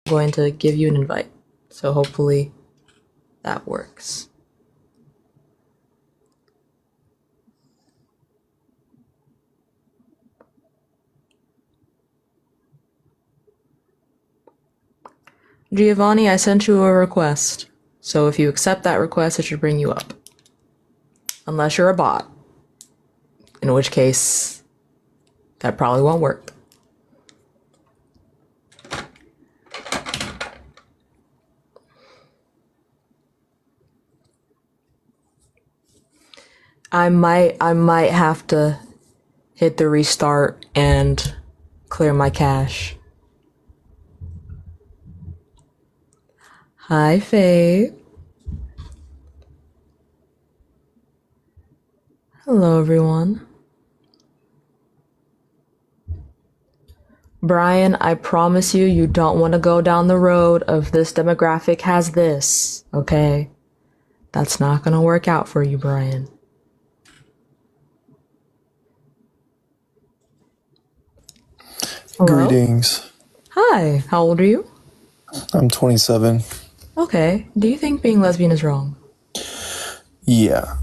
going to give you an invite. So hopefully that works. Giovanni, I sent you a request. So if you accept that request, it should bring you up. Unless you're a bot. In which case, that probably won't work. I might have to hit the restart and clear my cache. Hi, Faye. Hello, everyone. Brian, I promise you, you don't want to go down the road of this demographic has this, okay? That's not gonna work out for you, Brian. Hello? Greetings. Hi, how old are you? I'm 27. Okay, do you think being lesbian is wrong? Yeah.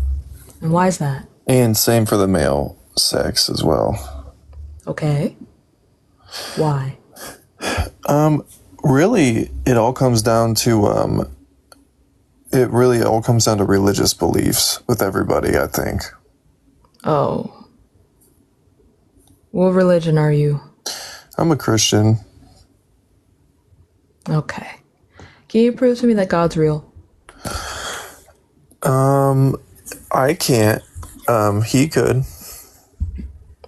And why is that? And same for the male sex as well. Okay. Why? Really, it all comes down to religious beliefs with everybody, I think. Oh. What religion are you? I'm a Christian. Okay. Can you prove to me that God's real? I can't. He could.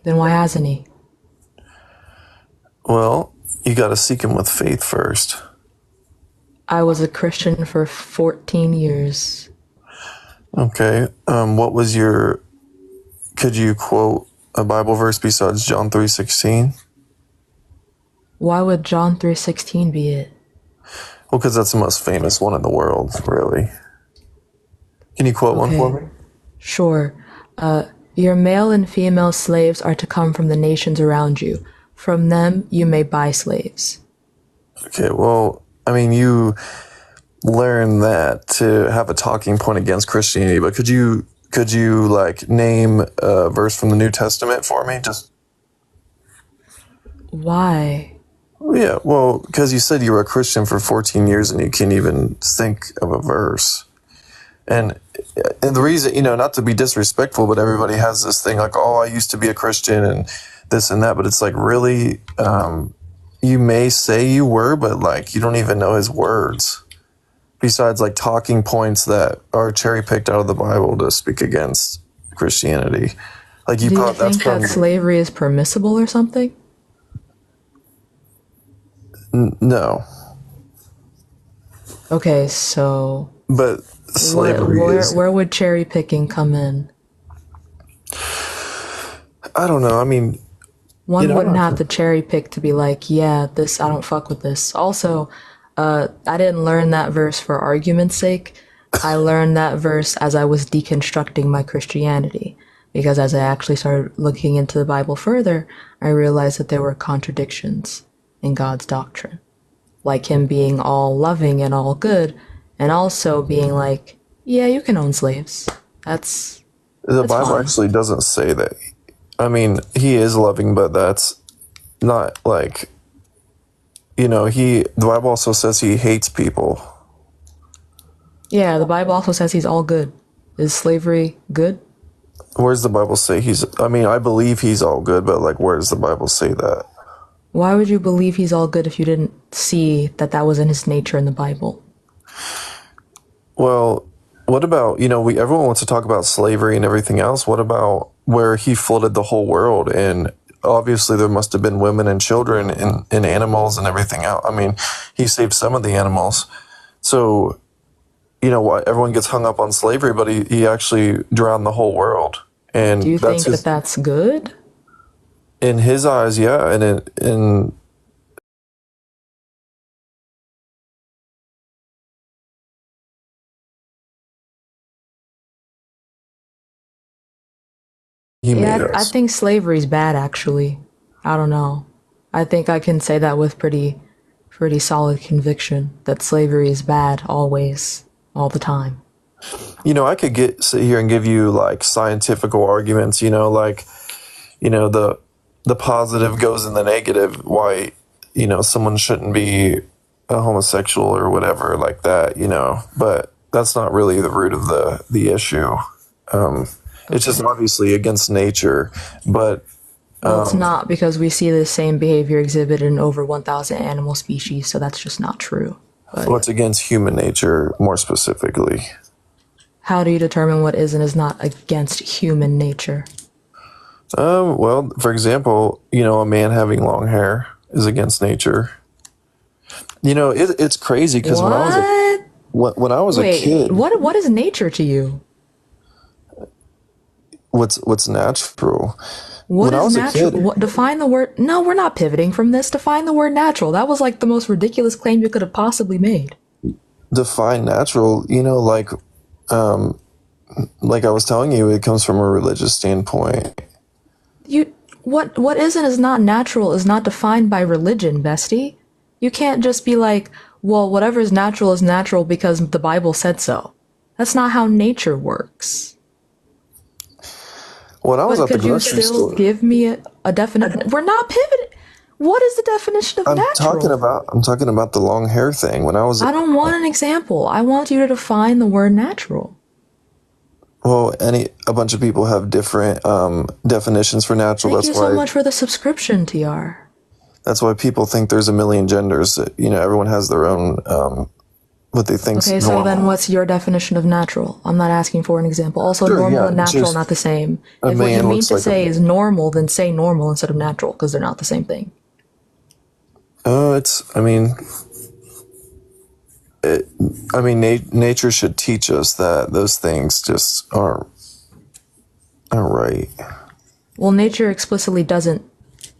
Then why hasn't he? Well, you gotta seek him with faith first. I was a Christian for 14 years. Okay. Could you quote a Bible verse besides John 3:16? Why would John 3:16 be it? Well, because that's the most famous one in the world, really. Can you quote one for me? Sure. Your male and female slaves are to come from the nations around you. From them you may buy slaves. Okay, well, I mean, you learn that to have a talking point against Christianity, but could you like name a verse from the New Testament for me? Just Why? yeah, well, because you said you were a Christian for 14 years and you can't even think of a verse. And the reason, not to be disrespectful, but everybody has this thing like, oh, I used to be a Christian and this and that, but it's like, really, you may say you were, but like, you don't even know his words. Besides like talking points that are cherry picked out of the Bible to speak against Christianity. Like Do you think that slavery is permissible or something? No. Okay, so But slavery where would cherry picking come in? I don't know. I mean, one wouldn't have to cherry pick to be like, yeah, this, I don't fuck with this. Also, I didn't learn that verse for argument's sake. I learned that verse as I was deconstructing my Christianity. Because as I actually started looking into the Bible further, I realized that there were contradictions in God's doctrine. Like him being all loving and all good, and also being like, yeah, you can own slaves. That's the Bible fine. Actually doesn't say that. I mean, he is loving, but that's not like, the Bible also says he hates people. Yeah, the Bible also says he's all good. Is slavery good? Where's the Bible say I believe he's all good, but like, where does the Bible say that? Why would you believe he's all good if you didn't see that was in his nature in the Bible? Well, what about, everyone wants to talk about slavery and everything else. What about where he flooded the whole world? And obviously there must have been women and children and animals and everything else. I mean, he saved some of the animals. So, everyone gets hung up on slavery, but he actually drowned the whole world. And do you think that that's good? In his eyes, yeah. And I think slavery's bad, actually. I don't know. I think I can say that with pretty pretty solid conviction that slavery is bad always, all the time. I could sit here and give you like scientific arguments, like, the positive goes in the negative, why, someone shouldn't be a homosexual or whatever like that, but that's not really the root of the issue. It's just obviously against nature, but Well, it's not because we see the same behavior exhibited in over 1,000 animal species, so that's just not true. But what's against human nature more specifically? how do you determine what is and is not against human nature? Well, for example, a man having long hair is against nature. It's crazy because when I was a kid, what is nature to you? what's natural? What When I is was a natural? kid, Define the word. No, we're not pivoting from this. Define the word natural. That was like the most ridiculous claim you could have possibly made. define natural, like I was telling you, it comes from a religious standpoint. What is and is not natural is not defined by religion, bestie. You can't just be like, well, whatever is natural because the Bible said so. That's not how nature works. When I was But at the could you grocery still store, give me a definition? We're not pivoting. What is the definition of natural? I'm talking about the long hair thing. When I was I don't want an example. I want you to define the word natural. Well, a bunch of people have different definitions for natural. Thank you so much for the subscription, TR. That's why people think there's a million genders. Everyone has their own what they think's Okay, so normal. then what's your definition of natural? I'm not asking for an example. Also, Sure, normal yeah, and natural are just not the same. a If what you man mean looks to like say is normal, then say normal instead of natural, because they're not the same thing. Nature should teach us that those things just aren't right. Well, nature explicitly doesn't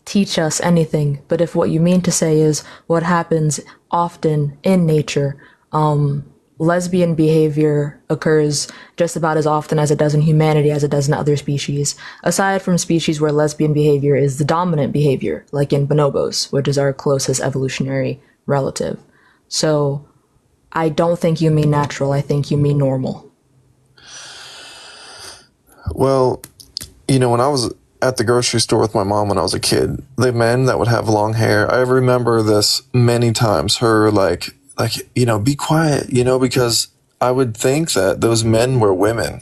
teach us anything, but if what you mean to say is what happens often in nature, lesbian behavior occurs just about as often as it does in humanity as it does in other species, aside from species where lesbian behavior is the dominant behavior, like in bonobos, which is our closest evolutionary relative. So I don't think you mean natural, I think you mean normal. Well, when I was at the grocery store with my mom when I was a kid, the men that would have long hair, I remember this many times, her like, be quiet, because I would think that those men were women.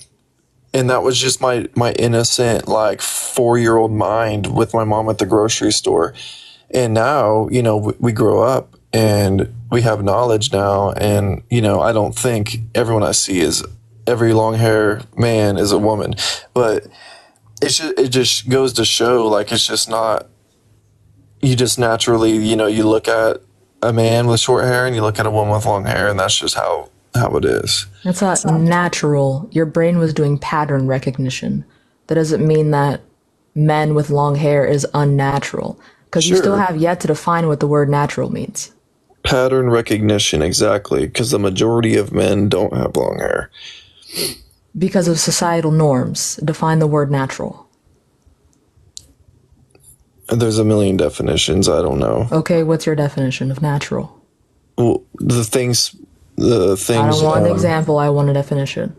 And that was just my innocent, like 4-year-old mind with my mom at the grocery store. And now, we grow up and we have knowledge now. And, I don't think everyone I see is every long hair man is a woman, but it just goes to show, like, it's just not, you just naturally, you look at a man with short hair and you look at a woman with long hair, and that's just how it is. That's not natural. Your brain was doing pattern recognition. That doesn't mean that men with long hair is unnatural, because you still have yet to define what the word natural means. Pattern recognition, exactly, because the majority of men don't have long hair. Because of societal norms. Define the word natural. There's a million definitions. I don't know. Okay, what's your definition of natural? Well, the things. I don't want an example, I want a definition.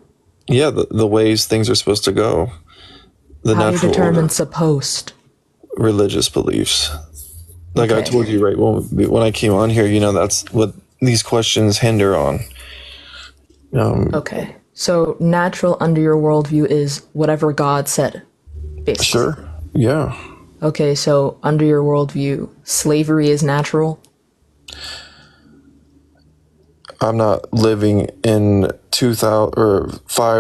Yeah, the ways things are supposed to go. How do you determine supposed? Religious beliefs. Like Okay. I told you, right, when I came on here, that's what these questions hinder on. Okay. So natural under your worldview is whatever God said, basically. Sure. Yeah. Okay, so under your worldview, slavery is natural? I'm not living in 2,000 or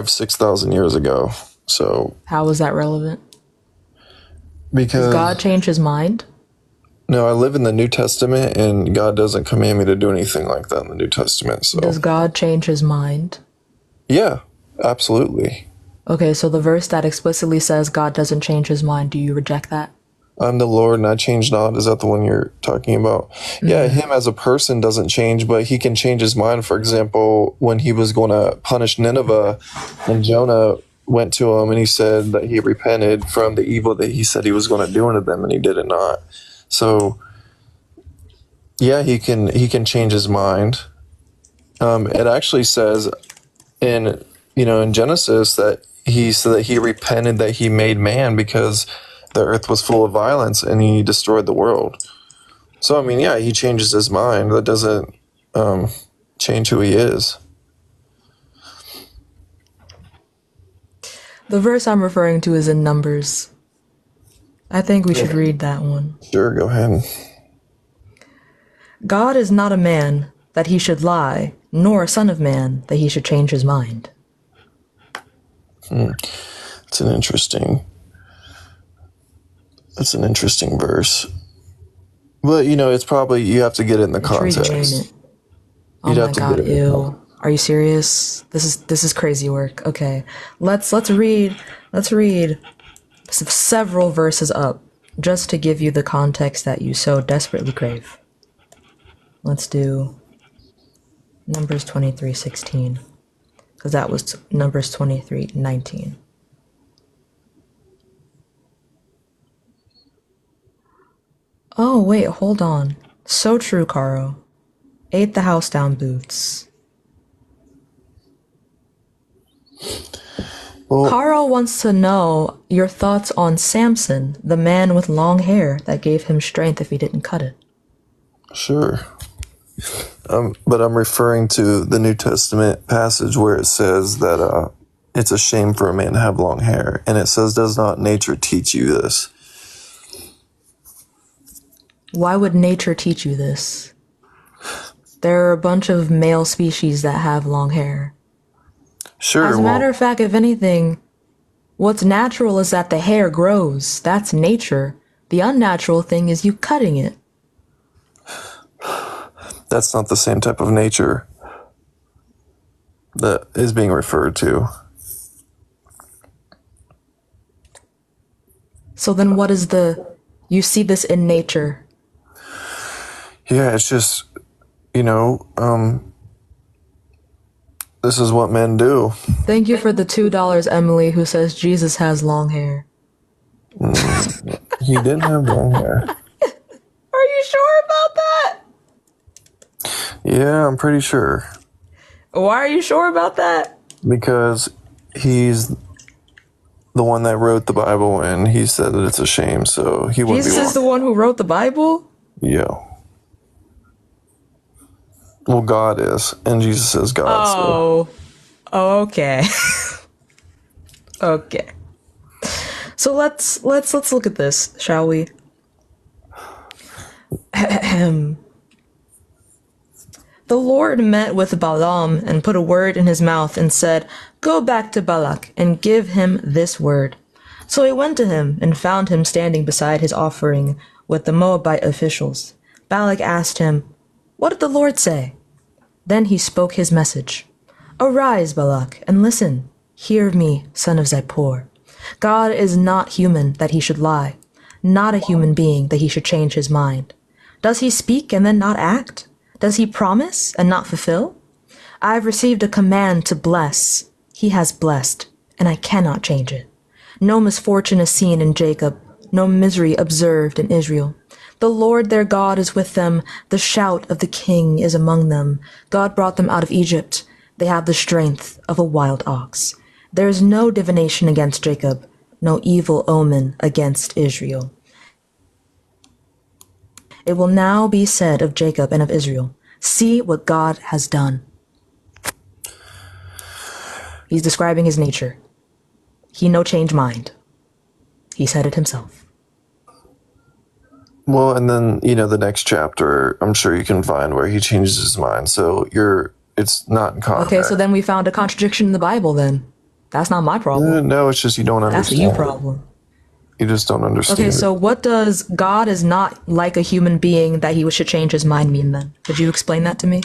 6,000 years ago. So How is that relevant? because Does God change his mind? no, I live in the New Testament, and God doesn't command me to do anything like that in the New Testament. So Does God change his mind? yeah, absolutely. Okay, so the verse that explicitly says God doesn't change his mind, do you reject that? I'm the Lord and I change not. Is that the one you're talking about? Yeah, him as a person doesn't change, but he can change his mind. For example, when he was going to punish Nineveh and Jonah went to him and he said that he repented from the evil that he said he was going to do unto them, and he did it not. So Yeah, he can change his mind. It actually says in Genesis that he said that he repented that he made man because the earth was full of violence and he destroyed the world. So I mean, yeah, he changes his mind. That doesn't change who he is. The verse I'm referring to is in Numbers. I think we should read that one. Sure, go ahead. God is not a man that he should lie, nor a son of man that he should change his mind. It's an interesting. That's an interesting verse. But it's probably you have to get it in the context. Ain't it? Oh my god, ew. Are you serious? This is crazy work. Okay. Let's read several verses up just to give you the context that you so desperately crave. Let's do Numbers 23:16, because that was Numbers 23:19. Oh wait, hold on. So true, Caro. Ate the house down boots. Well, Caro wants to know your thoughts on Samson, the man with long hair that gave him strength if he didn't cut it. Sure. But I'm referring to the New Testament passage where it says that it's a shame for a man to have long hair. And it says, does not nature teach you this? Why would nature teach you this? There are a bunch of male species that have long hair. Sure. As a matter of fact, if anything, what's natural is that the hair grows. That's nature. The unnatural thing is you cutting it. That's not the same type of nature that is being referred to. So then what is you see this in nature? Yeah, it's just, this is what men do. Thank you for the $2, Emily, who says Jesus has long hair. He didn't have long hair. Are you sure about that? Yeah, I'm pretty sure. Why are you sure about that? Because he's the one that wrote the Bible, and he said that it's a shame, so he wouldn't be Jesus is the one who wrote the Bible? Yeah. Well, God is, and Jesus is God. Oh, okay. Okay. So let's look at this, shall we? The Lord met with Balaam and put a word in his mouth and said, "Go back to Balak and give him this word." So he went to him and found him standing beside his offering with the Moabite officials. Balak asked him, "What did the Lord say?" Then he spoke his message. "Arise, Balak, and listen. Hear me, son of Zippor. God is not human that he should lie, not a human being that he should change his mind. Does he speak and then not act? Does he promise and not fulfill? I have received a command to bless. He has blessed, and I cannot change it. No misfortune is seen in Jacob, no misery observed in Israel. The Lord their God is with them. The shout of the king is among them. God brought them out of Egypt. They have the strength of a wild ox. There is no divination against Jacob, no evil omen against Israel. It will now be said of Jacob and of Israel, see what God has done. He's describing his nature. He no change mind. He said it himself. Well, and then, the next chapter, I'm sure you can find where he changes his mind. So it's not in context. Okay, so then we found a contradiction in the Bible then. That's not my problem. No, it's just you don't understand. That's a you problem. You just don't understand. Okay, so what does God is not like a human being that he should change his mind mean then? Could you explain that to me?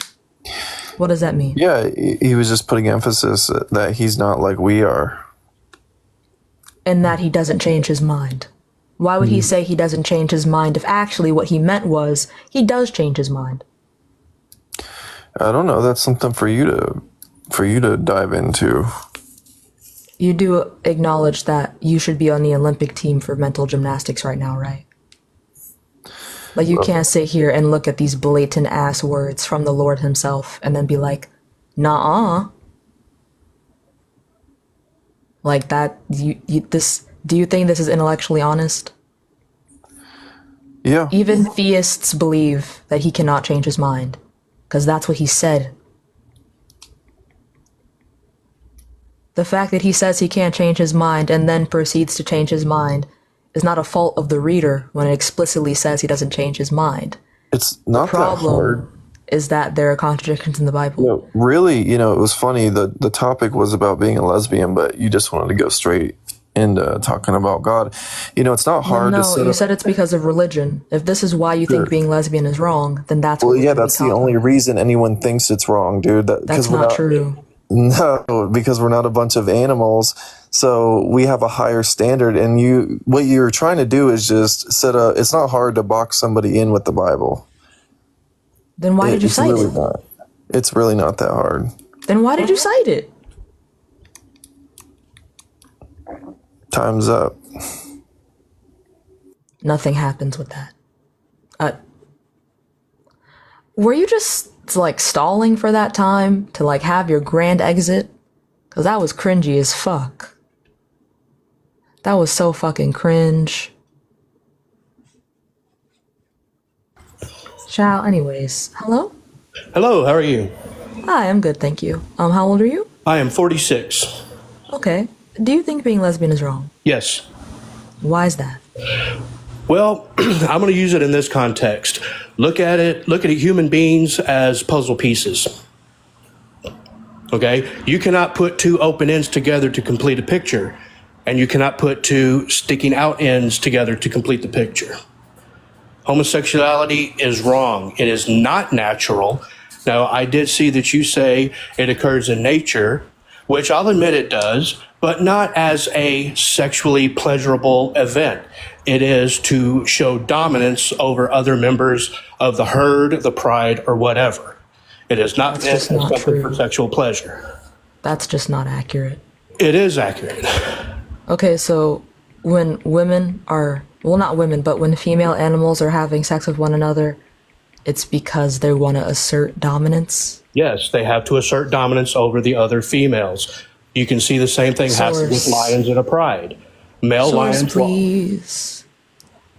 What does that mean? Yeah, he was just putting emphasis that he's not like we are. And that he doesn't change his mind. Why would he say he doesn't change his mind if actually what he meant was he does change his mind? I don't know. That's something for you to dive into. You do acknowledge that you should be on the Olympic team for mental gymnastics right now, right? Like, you can't sit here and look at these blatant ass words from the Lord himself and then be like, nah, like that. Do you think this is intellectually honest? Yeah. Even theists believe that he cannot change his mind, because that's what he said. The fact that he says he can't change his mind and then proceeds to change his mind is not a fault of the reader when it explicitly says he doesn't change his mind. It's The not that hard. problem is that there are contradictions in the Bible. Really, it was funny. The topic was about being a lesbian, but you just wanted to go straight into talking about God. It's not hard to No, set you up. said it's because of religion. If this is why you Sure. think being lesbian is wrong, then that's Well, what we're yeah, going to be that's the talking only about. reason anyone thinks it's wrong, dude. That's Because we're not not. true. No, because we're not a bunch of animals. So we have a higher standard, and what you're trying to do is just it's not hard to box somebody in with the Bible. Then why did you It's cite really it? not. It's really not that hard. Then why did you cite it? Time's up. Nothing happens with that. Were you just like stalling for that time to like have your grand exit? Cause that was cringy as fuck. That was so fucking cringe. Ciao. Anyways, hello. Hello, how are you? Hi, I'm good, thank you. How old are you? I am 46. Okay. Do you think being lesbian is wrong? Yes. Why is that? Well, I'm going to use it in this context. Look at human beings as puzzle pieces. Okay? You cannot put two open ends together to complete a picture, and you cannot put two sticking out ends together to complete the picture. Homosexuality is wrong. It is not natural. Now, I did see that you say it occurs in nature, which I'll admit it does, but not as a sexually pleasurable event. It is to show dominance over other members of the herd, the pride, or whatever. It is not That's meant just as not something true. for sexual pleasure. That's just not accurate. It is accurate. Okay, so when women are, well, not women, but when female animals are having sex with one another, it's because they want to assert dominance. Yes, they have to assert dominance over the other females. You can see the same thing happen with Source. lions in a pride. Male Source, lions. please.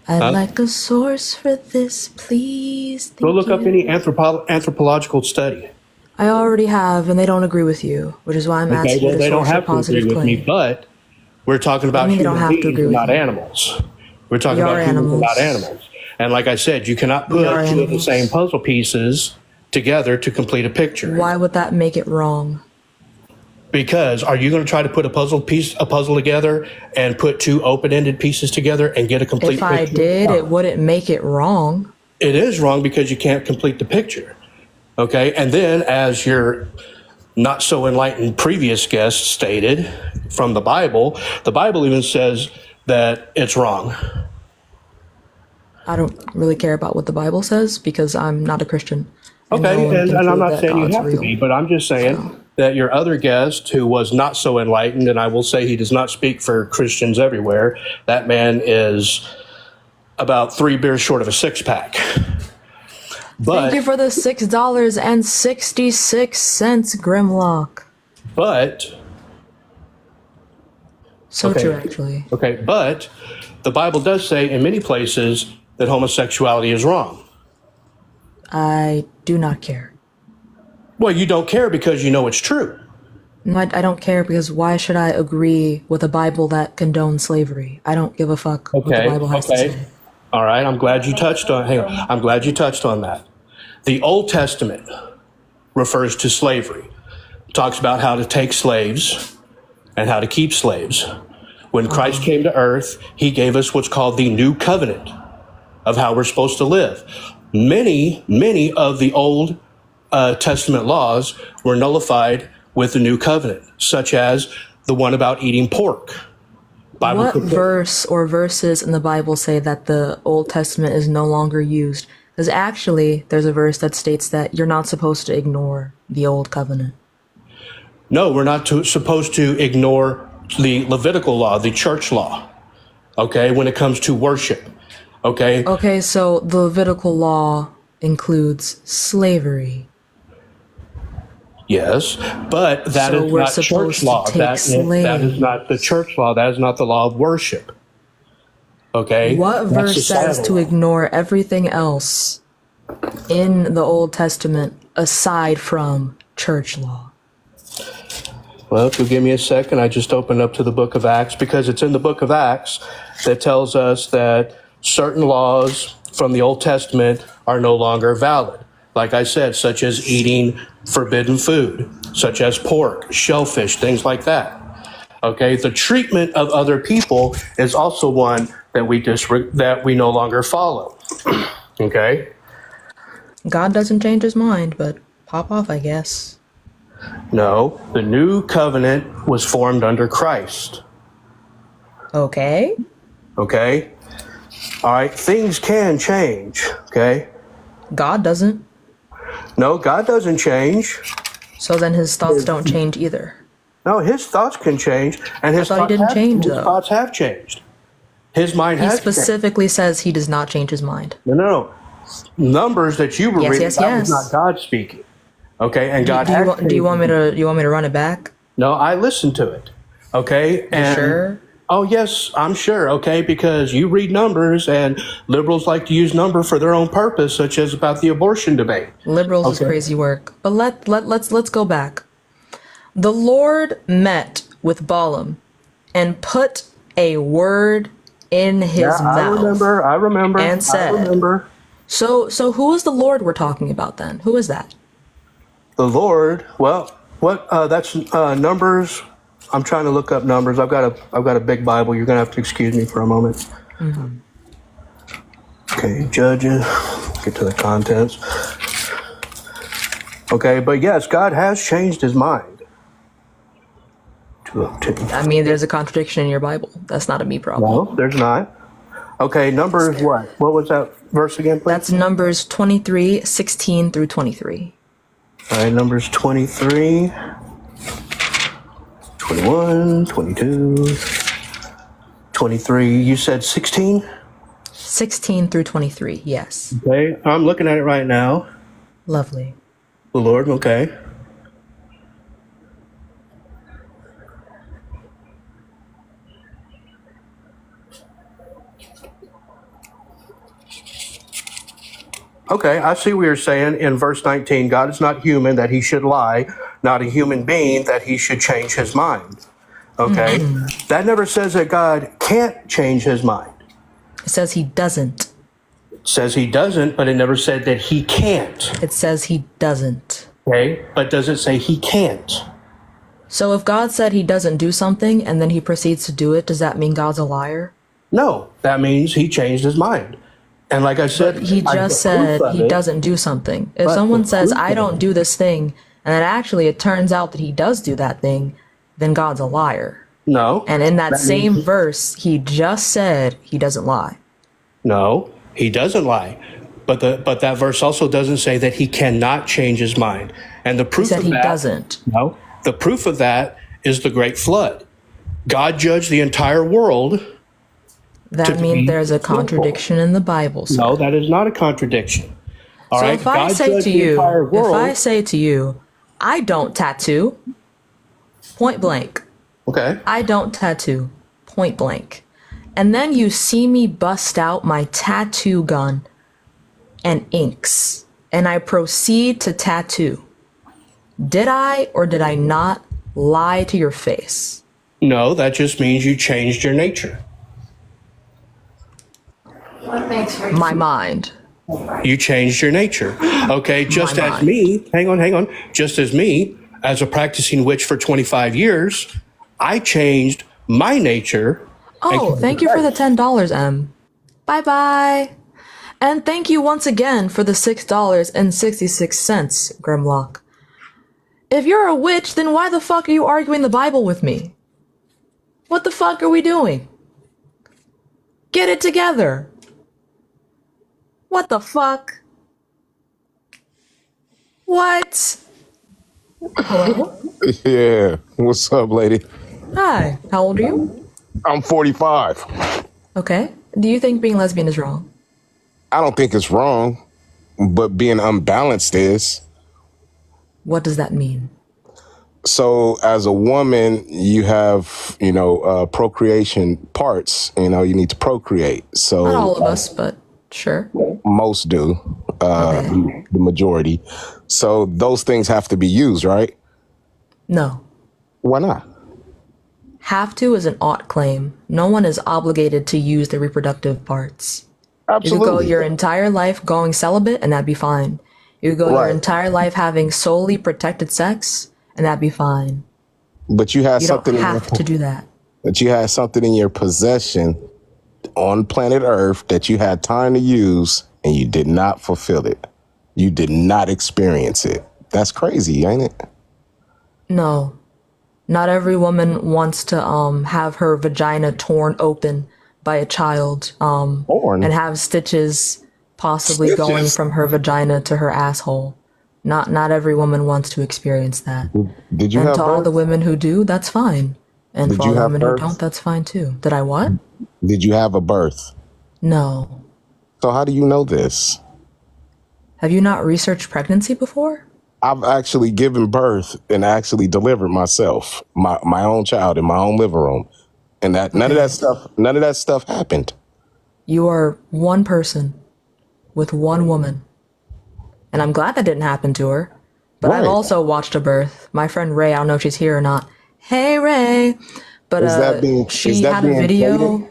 I'd Huh? like a source for this, please. Go Thank look up you. any anthropological study. I already have, and they don't agree with you, which is why I'm Okay, asking well, you to they don't source a have to agree positive with me, claim. but we're talking about mean they don't human have to beings agree and with not you. animals. We're talking We about are humans and not animals. animals. And like I said, you cannot We put are two of the animals. same puzzle pieces together to complete a picture. Why would that make it wrong? Because are you going to try to put a puzzle together and put two open-ended pieces together and get a complete If I picture? did, No. it wouldn't make it wrong. It is wrong because you can't complete the picture. Okay. And then, as your not so enlightened previous guest stated from the Bible even says that it's wrong. I don't really care about what the Bible says because I'm not a Christian. And Okay. no one And can I'm prove not that saying you God's have to real. be, but I'm just saying that your other guest, who was not so enlightened, and I will say he does not speak for Christians everywhere, that man is about 3 beers short of a six-pack. Thank you for the $6.66, Grimlock. But So Okay. true, actually. Okay, but the Bible does say in many places that homosexuality is wrong. I do not care. Well, you don't care because you know it's true. No, I don't care because why should I agree with a Bible that condones slavery? I don't give a fuck what the Okay, Bible has to okay. say. All right, I'm glad you touched on I'm glad you touched on that. The Old Testament refers to slavery. It talks about how to take slaves and how to keep slaves. When Christ came to earth, he gave us what's called the New Covenant of how we're supposed to live. Many of the Old Testament laws were nullified with the New Covenant, such as the one about eating pork. Bible What verse or verses in the Bible say that the Old Testament is no longer used? Because actually, there's a verse that states that you're not supposed to ignore the Old Covenant. No, we're not supposed to ignore the Levitical law, the church law, okay, when it comes to worship. Okay? Okay, so the Levitical law includes slavery. Yes, but that So is we're not church supposed to law. take That is not the slaves. church law. That is not the law of worship. Okay? What That's verse says societal to law. ignore everything else in the Old Testament aside from church law? Well, if you'll give me a second, I just opened up to the book of Acts because it's in the book of Acts that tells us that certain laws from the Old Testament are no longer valid. Like I said, such as eating forbidden food, such as pork, shellfish, things like that. Okay, the treatment of other people is also one that we no longer follow. Okay? God doesn't change his mind, but pop off, I guess. No, the new covenant was formed under Christ. Okay. Okay? All right, things can change. Okay? God doesn't. No, God doesn't change. So then his thoughts don't change either. No, his thoughts can change, and I thought he didn't change, his though. thoughts have changed. His mind He has changed. specifically says he does not change his mind. No. Numbers that you were Yes, reading, yes, that was yes. not God speaking. Okay, and God Do has you changed. want me to run it back? No, I listened to it. Okay, and Sure. oh yes, I'm sure. Okay, because you read Numbers, and liberals like to use number for their own purpose, such as about the abortion debate. Liberals is Okay. crazy work. But let's go back. The Lord met with Balaam and put a word in his Yeah, I mouth. remember, And said- I remember. So who is the Lord we're talking about then? Who is that? The Lord. Well, what? That's Numbers. I'm trying to look up Numbers. I've got a big Bible. You're gonna have to excuse me for a moment. Okay, Judges. Get to the contents. Okay, but yes, God has changed his mind. I mean, there's a contradiction in your Bible. That's not a me problem. No, there's not. Okay, Numbers what? What was that verse again, please? That's Numbers 23, 16 through 23. All right, Numbers 23, 21, 22, 23. You said 16? 16 through 23, yes. Okay, I'm looking at it right now. Lovely. The Lord, okay. Okay, I see what you're saying in verse 19. God is not human that he should lie, not a human being that he should change his mind. Okay? That never says that God can't change his mind. It says he doesn't. It says he doesn't, but it never said that he can't. It says he doesn't. Okay? But does it say he can't? So if God said he doesn't do something and then he proceeds to do it, does that mean God's a liar? No, that means he changed his mind. And like I said, He just said he doesn't do something. If But someone the says, proof I of don't it- do this thing, and then actually it turns out that he does do that thing, then God's a liar. No. And in that same means- verse, he just said he doesn't lie. No, he doesn't lie. But that verse also doesn't say that he cannot change his mind. And the He proof said of he that, doesn't. No. The proof of that is the great flood. God judged the entire world. That to means be there's a fruitful. contradiction in the Bible. Sir. No, that is not a contradiction. All So right. if I God say judged to the you, entire if world. I say to you, I don't tattoo, point blank, Okay. I don't tattoo, point blank, and then you see me bust out my tattoo gun and inks, and I proceed to tattoo, did I or did I not lie to your face? No, that just means you changed your nature. My mind. You changed your nature. Okay, just My as mind. me, hang on. Just as me, as a practicing witch for 25 years, I changed my nature. Oh, thank you for the $10, M. Bye bye. And thank you once again for the $6.66, Grimlock. If you're a witch, then why the fuck are you arguing the Bible with me? What the fuck are we doing? Get it together. What the fuck? What? Hello? Yeah. What's up, lady? Hi, how old are you? I'm 45. Okay. Do you think being lesbian is wrong? I don't think it's wrong, but being unbalanced is. What does that mean? So as a woman, you have, procreation parts, you need to procreate. Not all So of us, but sure. most do, Okay. the majority. So those things have to be used, right? No. Why not? Have to is an ought claim. No one is obligated to use the reproductive parts. You could go Absolutely. your entire life going celibate and that'd be fine. You could go your Right. entire life having solely protected sex and that'd be fine. But you had You don't something have to do that. in your possession on planet Earth that you had time to use and you did not fulfill it. You did not experience it. That's crazy, ain't it? No. Not every woman wants to have her vagina torn open by a child and Born. have stitches possibly going Stitches. from her vagina to her asshole. Not every woman wants to experience that. Did you And to have all the birth? women who do, that's fine. And for Did all you the have women who don't, birth? that's fine too. Did I what? Did you have a birth? No. So how do you know this? Have you not researched pregnancy before? I've actually given birth and actually delivered myself, my own child in my own living room. And that Okay. none of that stuff happened. You are one person with one woman. And I'm glad that didn't happen to her. But I've Right. also watched a birth. My friend Ray, I don't know if she's here or not. Hey Ray. But Is she that had a being jaded? video.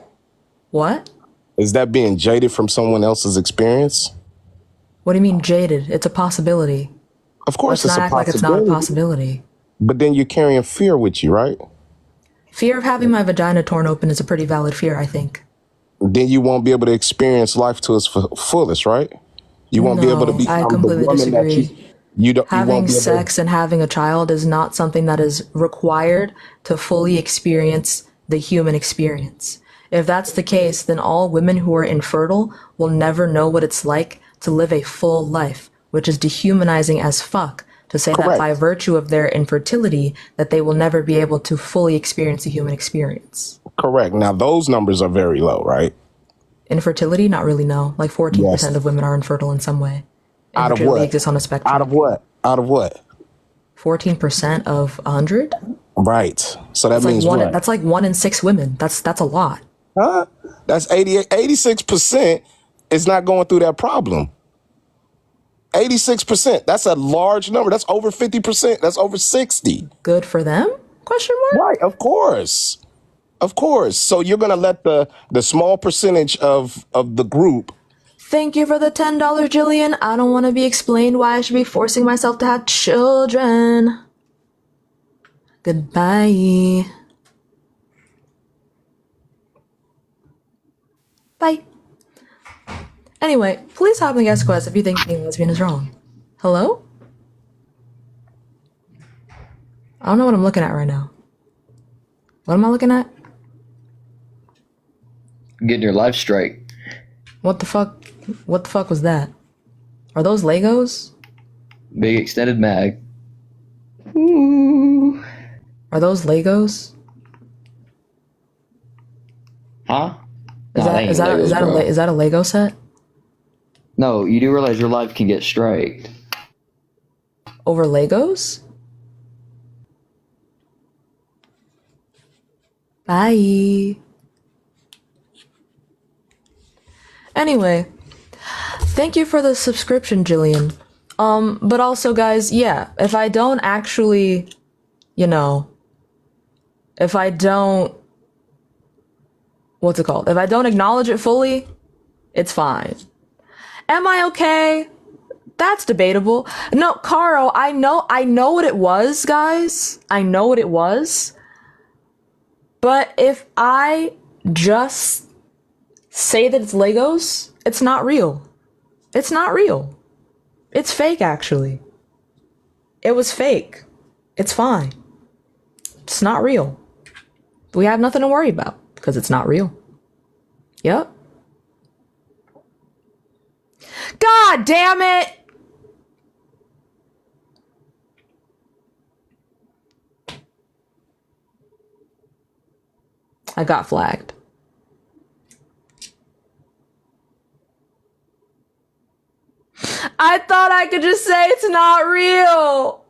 What? Is that being jaded from someone else's experience? What do you mean jaded? It's a possibility. Of course Let's it's not a act like it's not a possibility. possibility. But then you're carrying fear with you, right? Fear of having my vagina torn open is a pretty valid fear, I think. Then you won't be able to experience life to its fullest, right? You won't be able to No, I become the completely woman that disagree. you won't Having be able to. sex and having a child is not something that is required to fully experience the human experience. If that's the case, then all women who are infertile will never know what it's like to live a full life, which is dehumanizing as fuck to say that by Correct. virtue of their infertility that they will never be able to fully experience the human experience. Correct. Now those numbers are very low, right? Infertility? Not really, no. Like 14% Yes. of women are infertile in some way. Out of Infertility what? exists on a Out of spectrum. what? Out of what? 14% of 100? Right. So that means what? That's like 1 in 6 women. That's a lot. Huh? That's 86% is not going through that problem. 86%. That's a large number. That's over 50%. That's over 60. Good for them? Question Right. mark? Of course. Of course. So you're going to let the small percentage of the group. Thank you for the $10, Jillian. I don't want to be explained why I should be forcing myself to have children. Goodbye. Bye. Anyway, please hop in the guest quest if you think being lesbian is wrong. Hello? I don't know what I'm looking at right now. What am I looking at? Getting your life straight. What the fuck? What the fuck was that? Are those Legos? Big extended mag. Are those Legos? Huh? Is Nah, that they ain't is that Legos, is that bro. is that a Lego set? No, you do realize your life can get straight. Over Legos? Bye. Anyway, thank you for the subscription, Jillian. But also, guys, yeah, if I don't actually, you know, if I don't, what's it called? If I don't acknowledge it fully, it's fine. Am I okay? That's debatable. No, Caro, I know what it was, guys. I know what it was. But if I just say that it's Legos, it's not real. It's not real. It's fake, actually. It was fake. It's fine. It's not real. We have nothing to worry about because it's not real. Yep. God damn it! I got flagged. I could just say it's not real.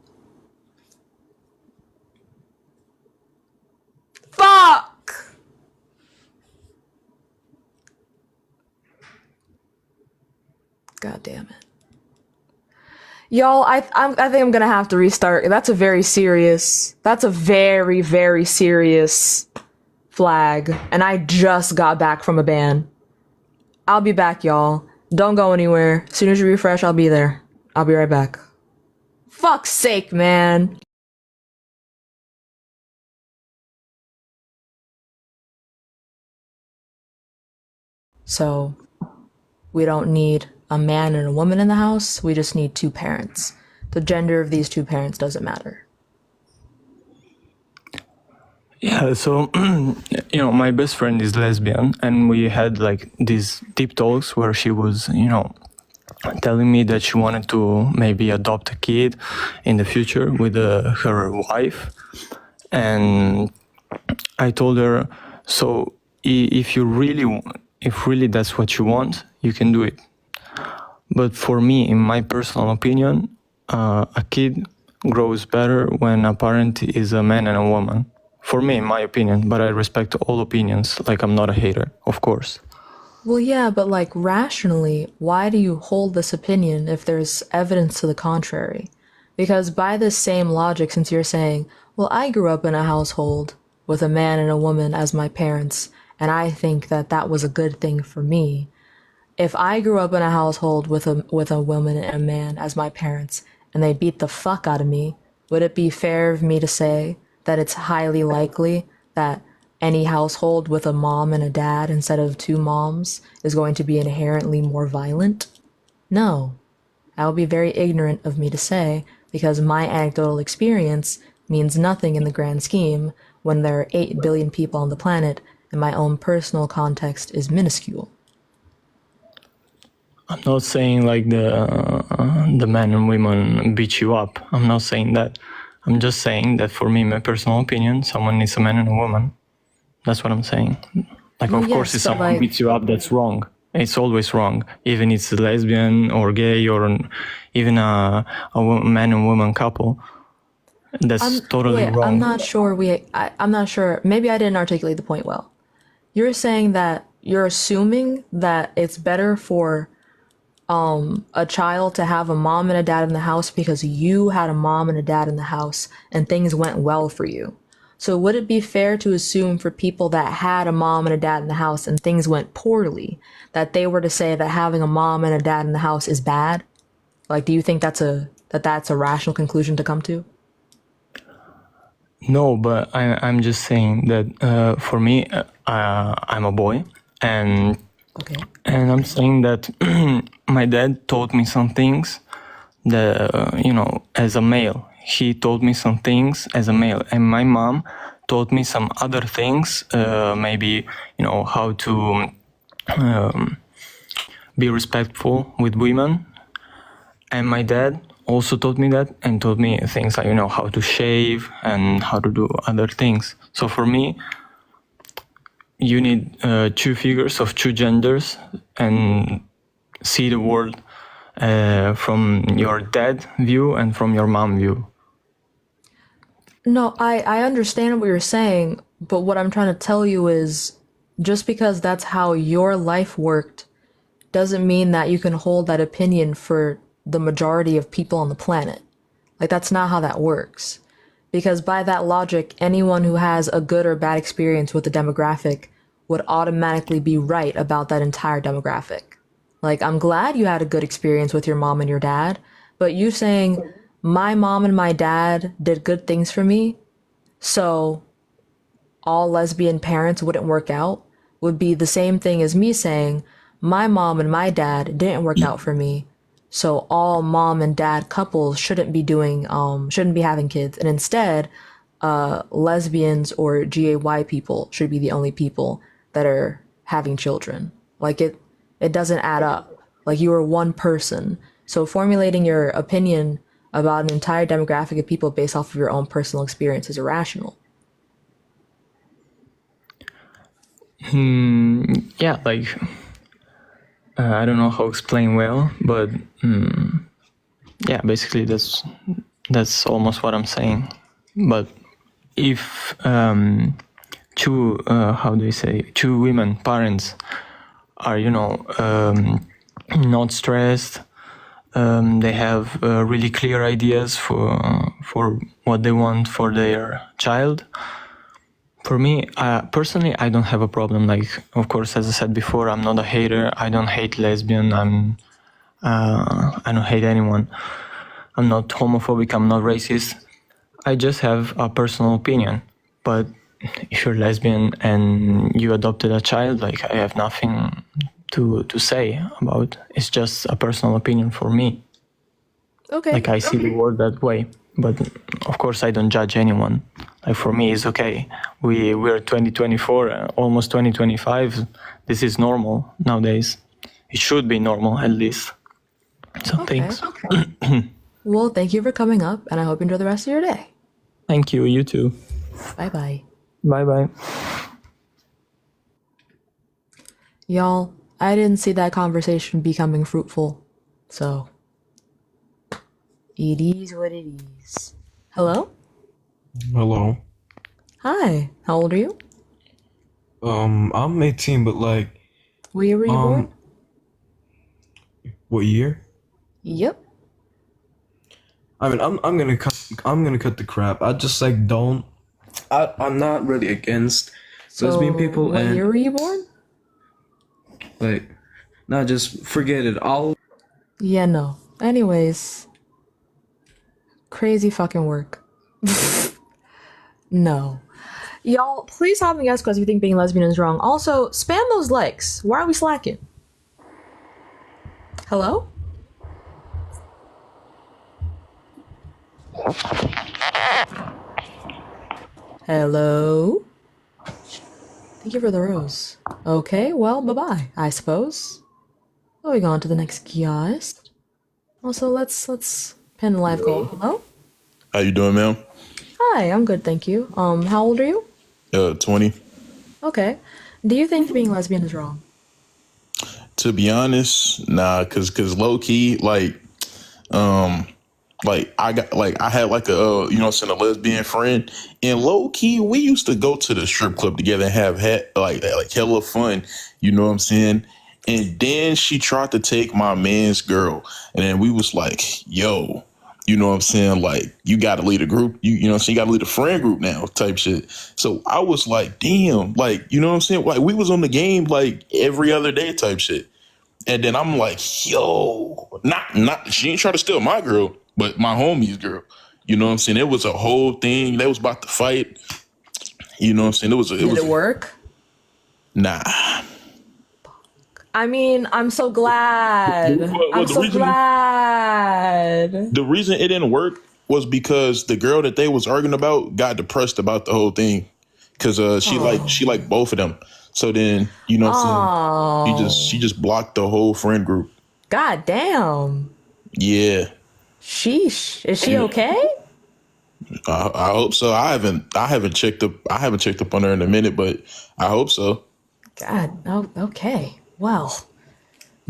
Fuck. God damn it. Y'all, I think I'm gonna have to restart. That's a very, very serious flag. And I just got back from a ban. I'll be back, y'all. Don't go anywhere. As soon as you refresh, I'll be there. I'll be right back. Fuck's sake, man. So, we don't need a man and a woman in the house. We just need two parents. The gender of these two parents doesn't matter. Yeah, so, my best friend is lesbian, and we had like these deep talks where she was, telling me that she wanted to maybe adopt a kid in the future with her wife. And I told her, so if really that's what you want, you can do it. But for me, in my personal opinion, a kid grows better when a parent is a man and a woman. For me, in my opinion, but I respect all opinions. Like, I'm not a hater, of course. Well, yeah, but like rationally, why do you hold this opinion if there's evidence to the contrary? Because by this same logic, since you're saying, well, I grew up in a household with a man and a woman as my parents, and I think that that was a good thing for me. If I grew up in a household with a woman and a man as my parents, and they beat the fuck out of me, would it be fair of me to say that it's highly likely that any household with a mom and a dad instead of two moms is going to be inherently more violent? No. That would be very ignorant of me to say, because my anecdotal experience means nothing in the grand scheme when there are 8 billion people on the planet and my own personal context is minuscule. I'm not saying like the men and women beat you up. I'm not saying that. I'm just saying that for me, my personal opinion, someone needs a man and a woman. That's what I'm saying. Like, Well, of course, yes, if but someone like, beats you up, that's wrong. It's always wrong. Even it's lesbian or gay or even a man and woman couple. That's totally wait, I'm wrong. not sure I'm not sure. Maybe I didn't articulate the point well. You're saying that you're assuming that it's better for a child to have a mom and a dad in the house because you had a mom and a dad in the house and things went well for you. So would it be fair to assume for people that had a mom and a dad in the house and things went poorly, that they were to say that having a mom and a dad in the house is bad? Like, do you think that's a rational conclusion to come to? No, but I'm just saying that for me, I'm a boy, and Okay. and I'm saying that my dad taught me some things that as a male. He taught me some things as a male, and my mom taught me some other things. Maybe how to be respectful with women. And my dad also taught me that and taught me things like, how to shave and how to do other things. So for me, you need two figures of two genders and see the world from your dad view and from your mom view. No, I understand what you're saying, but what I'm trying to tell you is just because that's how your life worked doesn't mean that you can hold that opinion for the majority of people on the planet. Like, that's not how that works. Because by that logic, anyone who has a good or bad experience with the demographic would automatically be right about that entire demographic. Like, I'm glad you had a good experience with your mom and your dad, but you saying, my mom and my dad did good things for me, so all lesbian parents wouldn't work out, would be the same thing as me saying, my mom and my dad didn't work out for me, so all mom and dad couples shouldn't be having kids, and instead, lesbians or GAY people should be the only people that are having children. Like, it doesn't add up. Like, you are one person. So formulating your opinion about an entire demographic of people based off of your own personal experience is irrational. Yeah, like, I don't know how to explain well, but yeah, basically that's almost what I'm saying. But if two how do you say, two women parents are, not stressed, they have really clear ideas for what they want for their child. For me, personally, I don't have a problem. Like, of course, as I said before, I'm not a hater. I don't hate lesbian. I don't hate anyone. I'm not homophobic. I'm not racist. I just have a personal opinion. But if you're lesbian and you adopted a child, like, I have nothing to say about. It's just a personal opinion for me. Okay. Like, I see the world that way. But of course, I don't judge anyone. Like, for me, it's okay. We're 2024, almost 2025. This is normal nowadays. It should be normal, at least. So thanks. Well, thank you for coming up, and I hope you enjoy the rest of your day. Thank you. You too. Bye-bye. Bye-bye. Y'all, I didn't see that conversation becoming fruitful, so it is what it is. Hello? Hello. Hi. How old are you? I'm 18, but like, Were you born? what year? Yep. I mean, I'm gonna cut the crap. I just like don't. I'm not really against lesbian people, What and year were you born? like, not just forget it. Yeah, no. Anyways, crazy fucking work. No. Y'all, please hop in the guest class if you think being lesbian is wrong. Also, spam those likes. Why are we slacking? Hello? Hello? Thank you for the rose. Okay, well, bye-bye, I suppose. Moving on to the next guest. Also, let's pin the live call. Hello? How you doing, ma'am? Hi, I'm good, thank you. How old are you? 20. Okay. Do you think being lesbian is wrong? To be honest, nah, cause low key, I had like a lesbian friend, and low key we used to go to the strip club together and have like hella fun, you know what I'm saying? And then she tried to take my man's girl, and then we was like, yo, you know what I'm saying? Like, you gotta lead a group, you know what I'm saying? You gotta lead a friend group now, type shit. So I was like, damn, like, you know what I'm saying? Like, we was on the game like every other day type shit. And then I'm like, yo, not she ain't try to steal my girl, but my homie's girl. You know what I'm saying? It was a whole thing. They was about to fight. You know what I'm saying? Did it work? Nah. I mean, I'm so glad. Well, Glad. the reason it didn't work was because the girl that they was arguing about got depressed about the whole thing. Cause she liked both of them. So then, you know what I'm saying? She just blocked the whole friend group. God damn. Yeah. Sheesh. Is she okay? I hope so. I haven't checked up on her in a minute, but I hope so. God. Oh, okay. Well.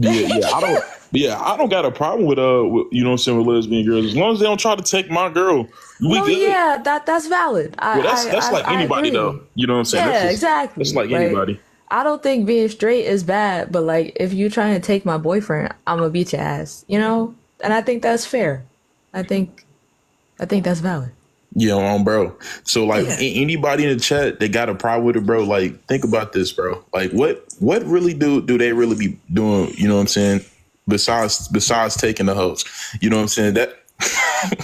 I don't got a problem with you know what I'm saying, with lesbian girls, as long as they don't try to take my girl. We good. Yeah, that's valid. That's like anybody though. You know what I'm saying? Yeah, exactly. That's like anybody. I don't think being straight is bad, but like if you're trying to take my boyfriend, I'm gonna beat your ass. You know, and I think that's fair. I think that's valid. Yeah, bro. So like anybody in the chat that got a problem with it, bro, like think about this, bro. Like what really do they really be doing, you know what I'm saying? Besides taking the hoes. You know what I'm saying? That that's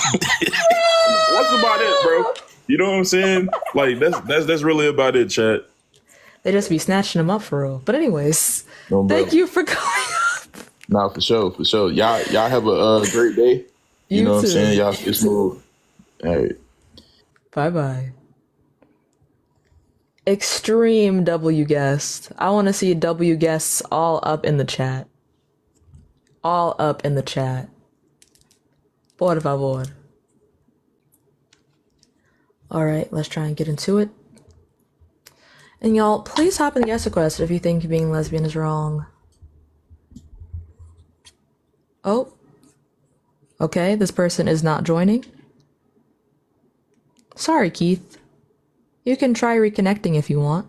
about it, bro. You know what I'm saying? Like that's really about it, chat. They just be snatching them up for real. But anyways, thank you for coming up. Nah, for sure. Y'all have a great day. You know what I'm saying? Y'all it's smooth. All right. Bye-bye. Extreme W guest. I want to see W guests all up in the chat. All up in the chat. Por favor. Alright, let's try and get into it. And y'all, please hop in the guest request if you think being lesbian is wrong. Oh. Okay, this person is not joining. Sorry, Keith. You can try reconnecting if you want.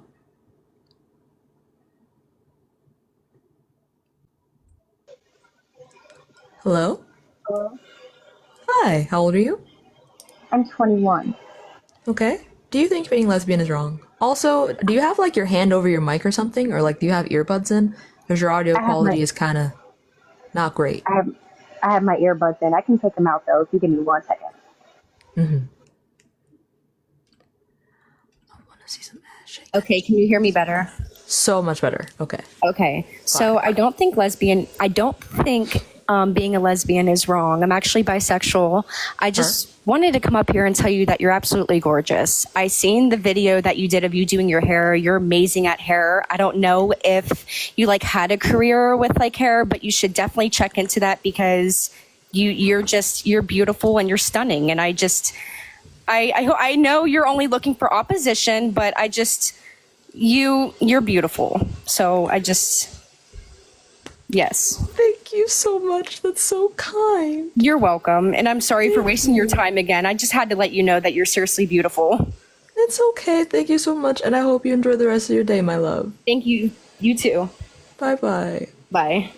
Hello? Hello? Hi, how old are you? I'm 21. Okay. Do you think being lesbian is wrong? Also, do you have like your hand over your mic or something? Or like do you have earbuds in? Because your audio I have my quality is kind of not great. I have I have my earbuds in. I can take them out though. If you give me 1 second. I want to see some ass shake. Okay, can you hear me better? So much better. Okay. Okay, so I don't think being a lesbian is wrong. I'm actually bisexual. I just wanted to come up here and tell you that you're absolutely gorgeous. I seen the video that you did of you doing your hair. You're amazing at hair. I don't know if you like had a career with like hair, but you should definitely check into that because you're beautiful and you're stunning. And I know you're only looking for opposition, but you're beautiful. So yes. Thank you so much. That's so kind. You're welcome. And I'm sorry for wasting your time again. I just had to let you know that you're seriously beautiful. It's okay. Thank you so much. And I hope you enjoy the rest of your day, my love. Thank you. You too. Bye-bye. Bye.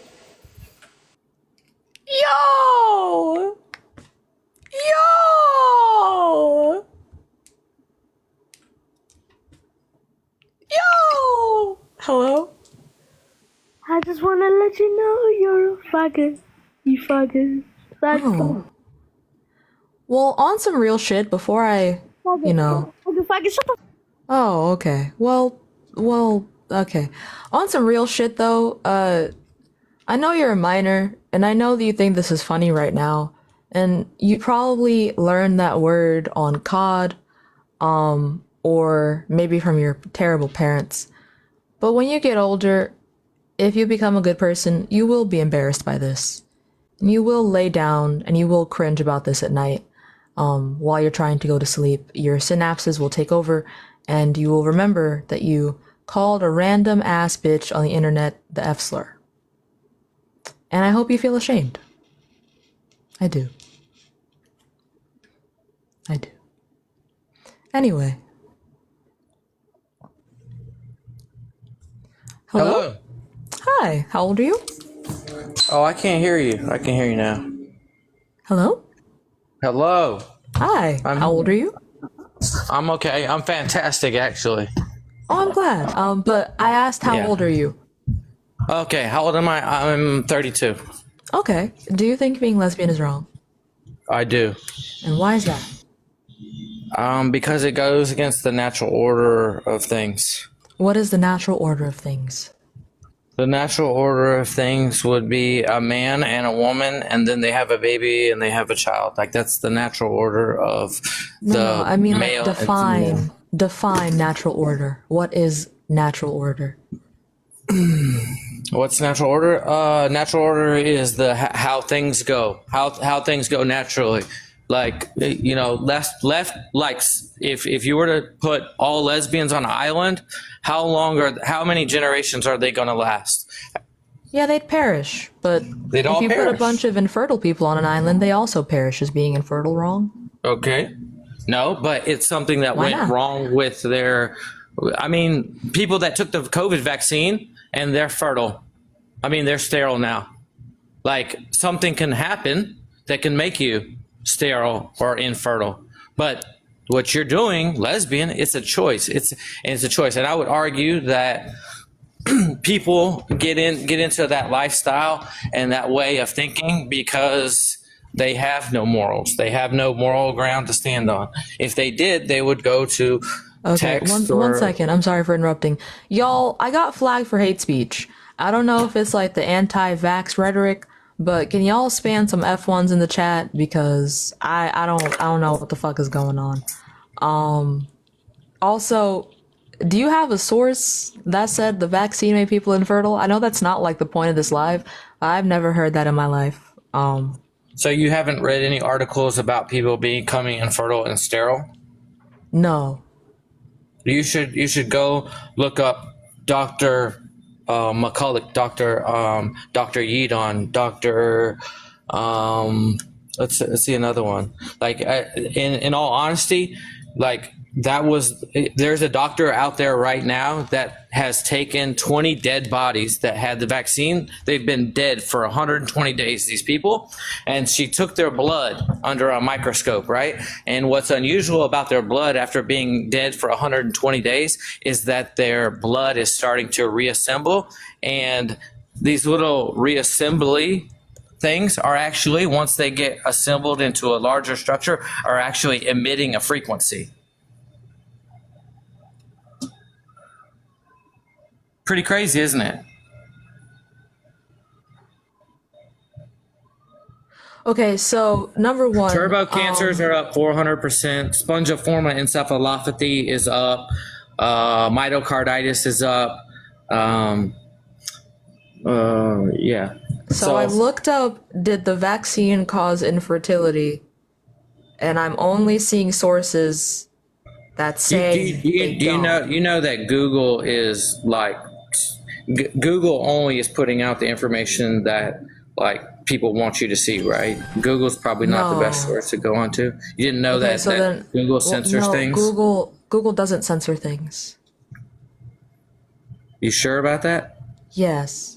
Yo! Yo! Yo! Hello? I just want to let you know you're a faggot. You faggot. Oh. Well, on some real shit, before I, you know. Faggot, shut the Oh, okay. Well, okay. On some real shit, though, I know you're a minor, and I know that you think this is funny right now, and you probably learned that word on COD, or maybe from your terrible parents. But when you get older, if you become a good person, you will be embarrassed by this. And you will lay down and you will cringe about this at night. While you're trying to go to sleep, your synapses will take over and you will remember that you called a random ass bitch on the internet the F slur. And I hope you feel ashamed. I do. I do. Anyway. Hello? Hi, how old are you? Oh, I can't hear you. I can hear you now. Hello? Hello. Hi, how old are you? I'm okay. I'm fantastic, actually. Oh, I'm glad. But I asked how old are you? Okay, how old am I? I'm 32. Okay. Do you think being lesbian is wrong? I do. And why is that? Because it goes against the natural order of things. What is the natural order of things? The natural order of things would be a man and a woman, and then they have a baby and they have a child. Like that's the natural order of No, I mean like male and female. define natural order. What is natural order? What's natural order? Natural order is how things go. How things go naturally. Like left like if you were to put all lesbians on an island, how many generations are they gonna last? Yeah, they'd perish. But They'd all if you put a perish. bunch of infertile people on an island, they also perish as being infertile, wrong? Okay. No, but it's something that Why went not? wrong with people that took the COVID vaccine and they're fertile. They're sterile now. Like something can happen that can make you sterile or infertile. But what you're doing, lesbian, it's a choice. It's a choice. And I would argue that people get into that lifestyle and that way of thinking because they have no morals. They have no moral ground to stand on. If they did, they would go to Okay, text one second. I'm sorry for interrupting. Y'all, I got flagged for hate speech. I don't know if it's like the anti-vax rhetoric, but can y'all spam some F1s in the chat because I don't know what the fuck is going on. Also, do you have a source that said the vaccine made people infertile? I know that's not like the point of this live. I've never heard that in my life. So you haven't read any articles about people becoming infertile and sterile? No. You should go look up Dr. McCulloch, Dr. Yeadon, Dr. let's see another one. Like, in all honesty, like there's a doctor out there right now that has taken 20 dead bodies that had the vaccine. They've been dead for 120 days, these people, and she took their blood under a microscope, right? And what's unusual about their blood after being dead for 120 days is that their blood is starting to reassemble, and these little reassembly things are actually, once they get assembled into a larger structure, are actually emitting a frequency. Pretty crazy, isn't it? Okay, so number one, Turbo cancers are up 400%. Spongiform encephalopathy is up. Myocarditis is up. Yeah. So I looked up, did the vaccine cause infertility? And I'm only seeing sources that say you know that Google is like, Google only is putting out the information that like people want you to see, right? Google's probably not the best source to go onto. You didn't know that Google censors things? Google doesn't censor things. You sure about that? Yes.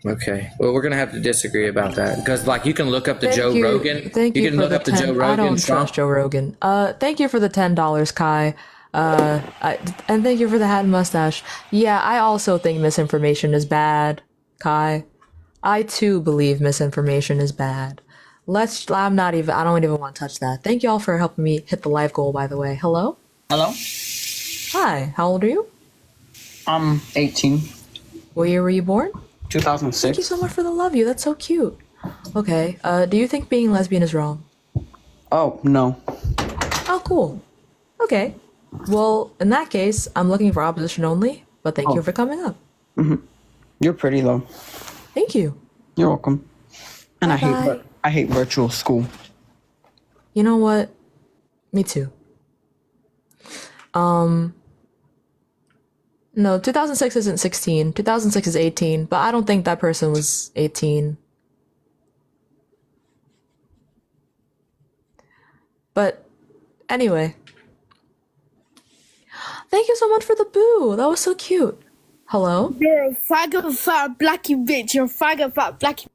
Okay. Well, we're gonna have to disagree about that because, like, you can look up the Joe Rogan. Thank you can for look the up the Joe 10 Rogan. I don't trust Joe Rogan. Thank you for the $10, Kai. And thank you for the hat and mustache. Yeah, I also think misinformation is bad, Kai. I too believe misinformation is bad. I don't even want to touch that. Thank y'all for helping me hit the life goal, by the way. Hello? Hello? Hi, how old are you? I'm 18. What year were you born? 2006. Thank you so much for the love you. That's so cute. Okay, do you think being lesbian is wrong? Oh, no. Oh, cool. Okay. Well, in that case, I'm looking for opposition only, but thank you for coming up. Mm-hmm. You're pretty, though. Thank you. You're welcome. And Bye-bye. I hate virtual school. You know what? Me too. No, 2006 isn't 16. 2006 is 18, but I don't think that person was 18. But anyway. Thank you so much for the boo. That was so cute. Hello? You're a faggot fat blacky bitch. You're a faggot fat blacky.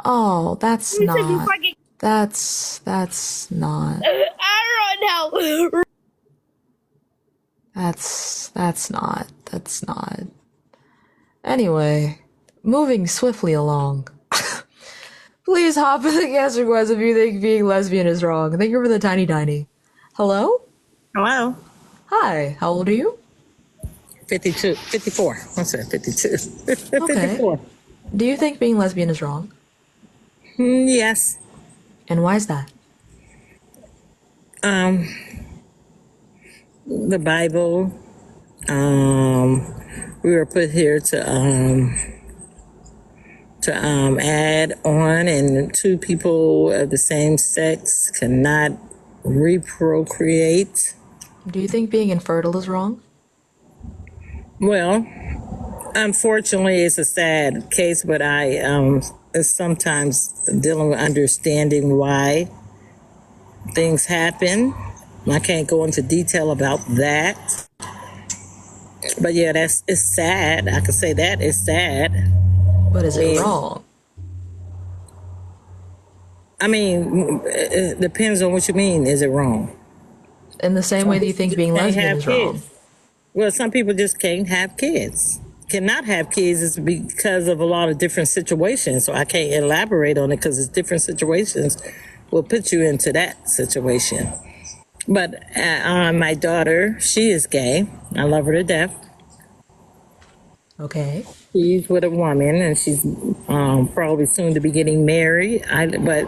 Oh, that's You said you not. faggot. That's not. I don't know. That's not. Anyway, moving swiftly along. Please hop in the guest request if you think being lesbian is wrong. Thank you for the tiny. Hello? Hello. Hi, how old are you? 54. I said 52. Okay. 54. Do you think being lesbian is wrong? Yes. And why is that? The Bible. We were put here to add on, and two people of the same sex cannot reprocreate. Do you think being infertile is wrong? Well, unfortunately, it's a sad case, but I sometimes dealing with understanding why things happen. I can't go into detail about that. But yeah, it's sad. I could say that it's sad. But is it wrong? I mean, it depends on what you mean. Is it wrong? In the same way that you think being lesbian is wrong. Well, some people just can't have kids. Cannot have kids is because of a lot of different situations. So I can't elaborate on it because it's different situations will put you into that situation. But my daughter, she is gay. I love her to death. Okay. She's with a woman, and she's probably soon to be getting married. But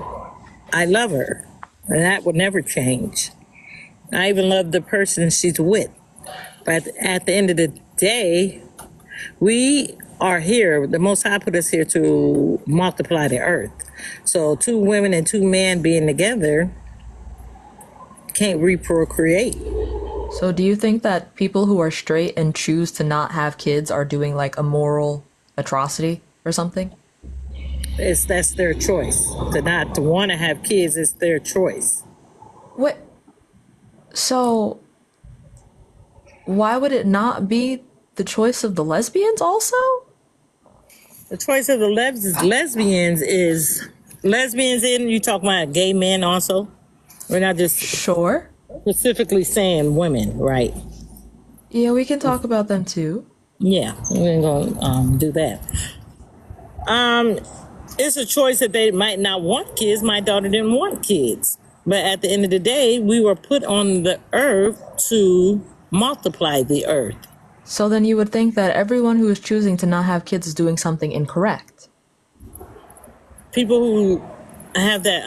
I love her, and that will never change. I even love the person she's with. But at the end of the day, we are here. The Most High put us here to multiply the earth. So 2 women and 2 men being together can't reprocreate. So do you think that people who are straight and choose to not have kids are doing like a moral atrocity or something? that's their choice. To want to have kids is their choice. What? So, why would it not be the choice of the lesbians also? The choice of the lesbians is lesbians in you talking about gay men also? We're not just Sure. specifically saying women, right? Yeah, we can talk about them too. Yeah, we're gonna do that. It's a choice that they might not want kids. My daughter didn't want kids. But at the end of the day, we were put on the earth to multiply the earth. So then you would think that everyone who is choosing to not have kids is doing something incorrect. People who have that,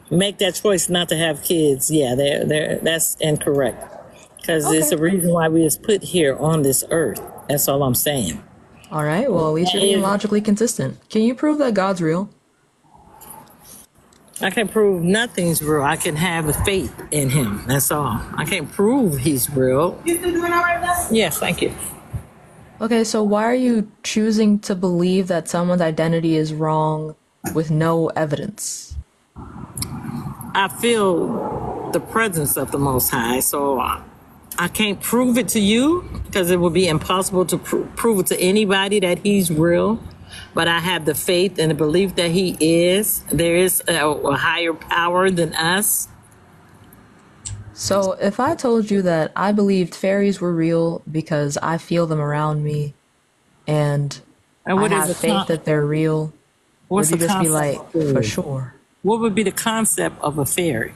make that choice not to have kids, yeah, that's incorrect. Because it's the reason why we was put here on this earth. That's all I'm saying. All right, well, at least you're being logically consistent. Can you prove that God's real? I can prove nothing's real. I can have faith in him. That's all. I can't prove he's real. You still doing all right now? Yes, thank you. Okay, so why are you choosing to believe that someone's identity is wrong with no evidence? I feel the presence of the Most High, so I can't prove it to you because it would be impossible to prove it to anybody that he's real. But I have the faith and the belief that he is. There is a higher power than us. So if I told you that I believed fairies were real because I feel them around me and I have faith that they're real, would you just be like, for sure? What would be the concept of a fairy?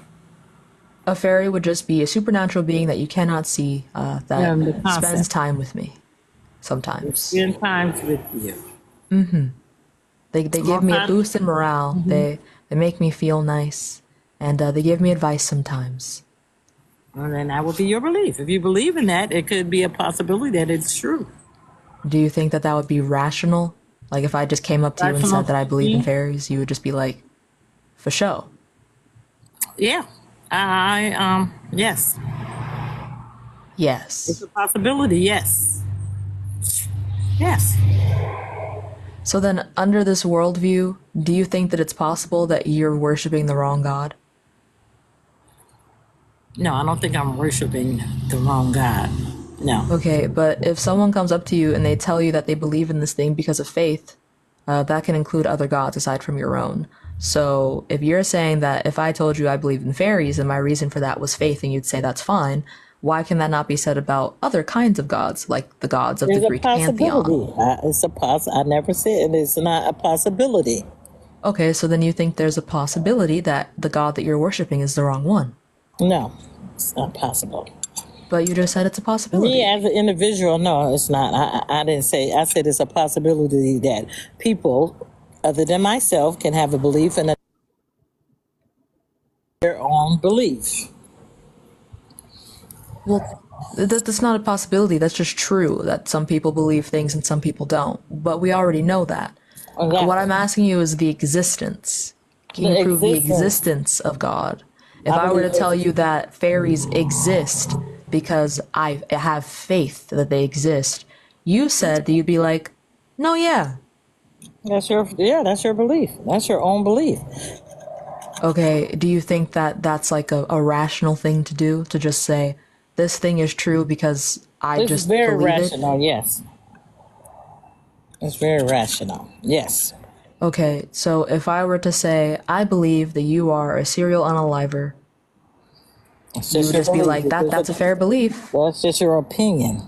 A fairy would just be a supernatural being that you cannot see that spends time with me sometimes. Spend time with you. Mm-hmm. They give me a boost in morale. Mm-hmm. They make me feel nice. And they give me advice sometimes. Well, then that would be your belief. If you believe in that, it could be a possibility that it's true. Do you think that that would be rational? Like if I just came up to you and said that I believe in fairies, you would just be like, for sure? Yeah. Yes. Yes. It's a possibility, yes. Yes. So then, under this worldview, do you think that it's possible that you're worshiping the wrong God? No, I don't think I'm worshiping the wrong God. No. Okay, but if someone comes up to you and they tell you that they believe in this thing because of faith, that can include other gods aside from your own. So if you're saying that if I told you I believe in fairies and my reason for that was faith and you'd say that's fine, why can that not be said about other kinds of gods, like the gods of the Greek pantheon? I never said it's not a possibility. Okay, so then you think there's a possibility that the god that you're worshiping is the wrong one? No, it's not possible. But you just said it's a possibility. Me as an individual, no, it's not. I didn't say. I said it's a possibility that people other than myself can have a belief in their own belief. Well, that's not a possibility. That's just true that some people believe things and some people don't. But we already know that. Exactly. What I'm asking you is the existence. Can you prove the existence of God? If I were to tell you that fairies exist because I have faith that they exist, you said that you'd be like, no, yeah. That's your belief. That's your own belief. Okay, do you think that that's like a rational thing to do? To just say, this thing is true because I just believe it? It's very rational, yes. It's very rational, yes. Okay, so if I were to say, I believe that you are a serial unaliver, you would just be like, that's a fair belief. Well, it's just your opinion.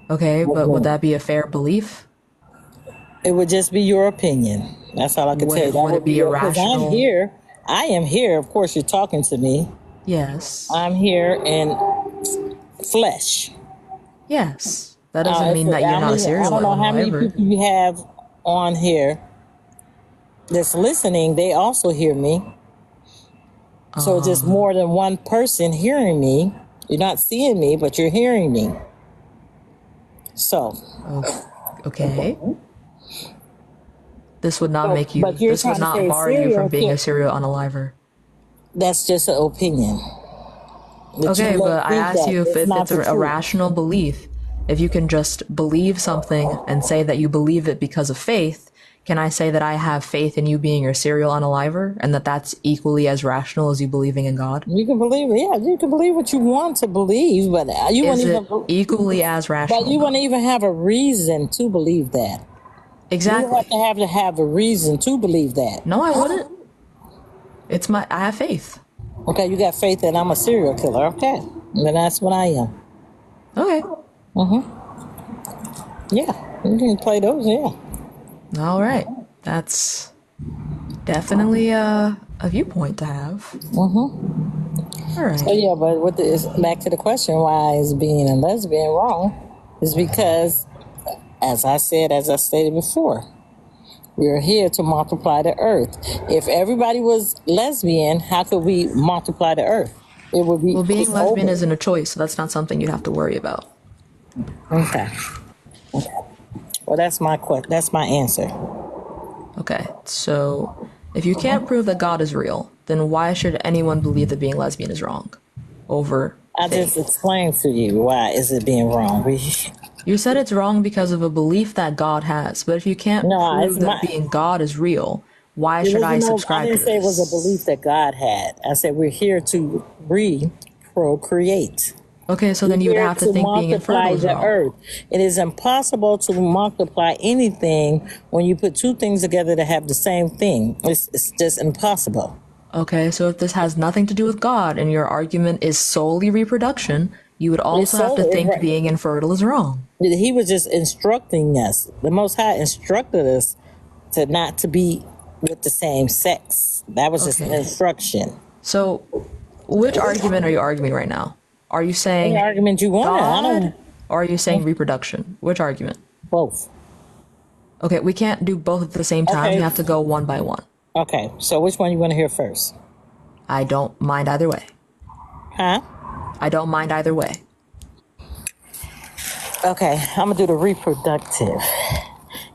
Okay, but would that be a fair belief? It would just be your opinion. That's all I can tell you. Would it be irrational? I am here. Of course, you're talking to me. Yes. I'm here in flesh. Yes. That doesn't mean that you're not a serial unaliver. I don't know how many people you have on here that's listening. They also hear me. So just more than one person hearing me. You're not seeing me, but you're hearing me. So. Okay. This would not make you, this would not bar you from being a serial unaliver. That's just an opinion. Okay, but I asked you if it's a rational belief. If you can just believe something and say that you believe it because of faith, can I say that I have faith in you being a serial unaliver and that that's equally as rational as you believing in God? You can believe, yeah, you can believe what you want to believe, but you Is wouldn't it even, equally as rational? but you wouldn't even have a reason to believe that. Exactly. You have to have a reason to believe that. No, I wouldn't. I have faith. Okay, you got faith that I'm a serial killer. Okay, then that's what I am. Okay. Yeah, you can play those. Yeah. All right. That's definitely a viewpoint to have. All right. So yeah, but with this, back to the question, why is being a lesbian wrong? Is because, as I stated before, we're here to multiply the earth. If everybody was lesbian, how could we multiply the earth? It would be. Well, being it's lesbian over. isn't a choice, so that's not something you'd have to worry about. Okay. Well, that's my answer. Okay, so if you can't prove that God is real, then why should anyone believe that being lesbian is wrong? I just explained to you why is it being wrong. You said it's wrong because of a belief that God has, but if you can't prove that being God is real, why should I subscribe to this? I didn't say it was a belief that God had. I said we're here to procreate. Okay, so then you would have to think being infertile is wrong. Earth. It is impossible to multiply anything when you put two things together to have the same thing. It's just impossible. Okay, so if this has nothing to do with God and your argument is solely reproduction, you would also have to think being infertile is wrong. He was just instructing us. The Most High instructed us to not to be with the same sex. That was just an instruction. So, which argument are you arguing right now? Are you saying any argument you want? God, or are you saying reproduction? Which argument? Both. Okay, we can't do both at the same time. Okay. You have to go one by one. Okay, so which one you want to hear first? I don't mind either way. Huh? I don't mind either way. Okay, I'm gonna do the reproductive.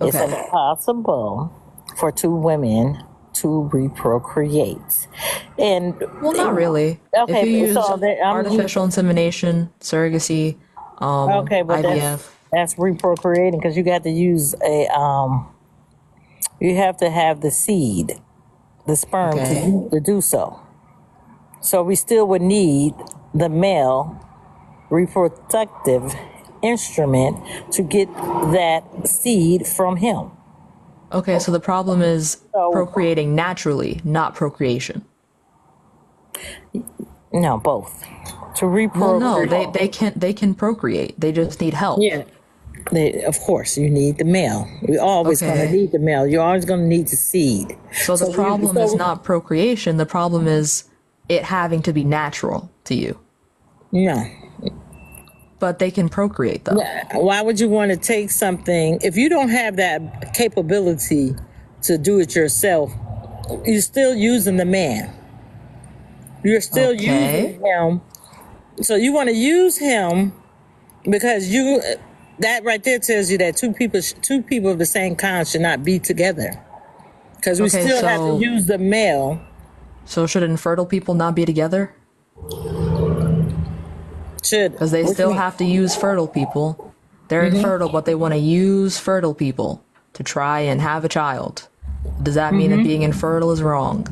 It's impossible for two women to reprocreate. And well, not really. Okay, if you use so artificial insemination, surrogacy, IVF, that's reprocreating because you got to use you have to have the seed, the sperm to do so. So we still would need the male reproductive instrument to get that seed from him. Okay, so the problem is procreating naturally, not procreation. No, both. To reprocreate. Well, no, they can procreate. They just need help. Yeah. Of course, you need the male. You're always going to need the male. You're always going to need the seed. So the problem is not procreation. The problem is it having to be natural to you. No. But they can procreate, though. Why would you want to take something if you don't have that capability to do it yourself? You're still using the man. You're still using him. So you want to use him because that right there tells you that two people of the same kind should not be together. Because we still have to use the male. So should infertile people not be together? Should. Because they still have to use fertile people. They're infertile, but they want to use fertile people to try and have a child. Does that mean that being infertile is wrong?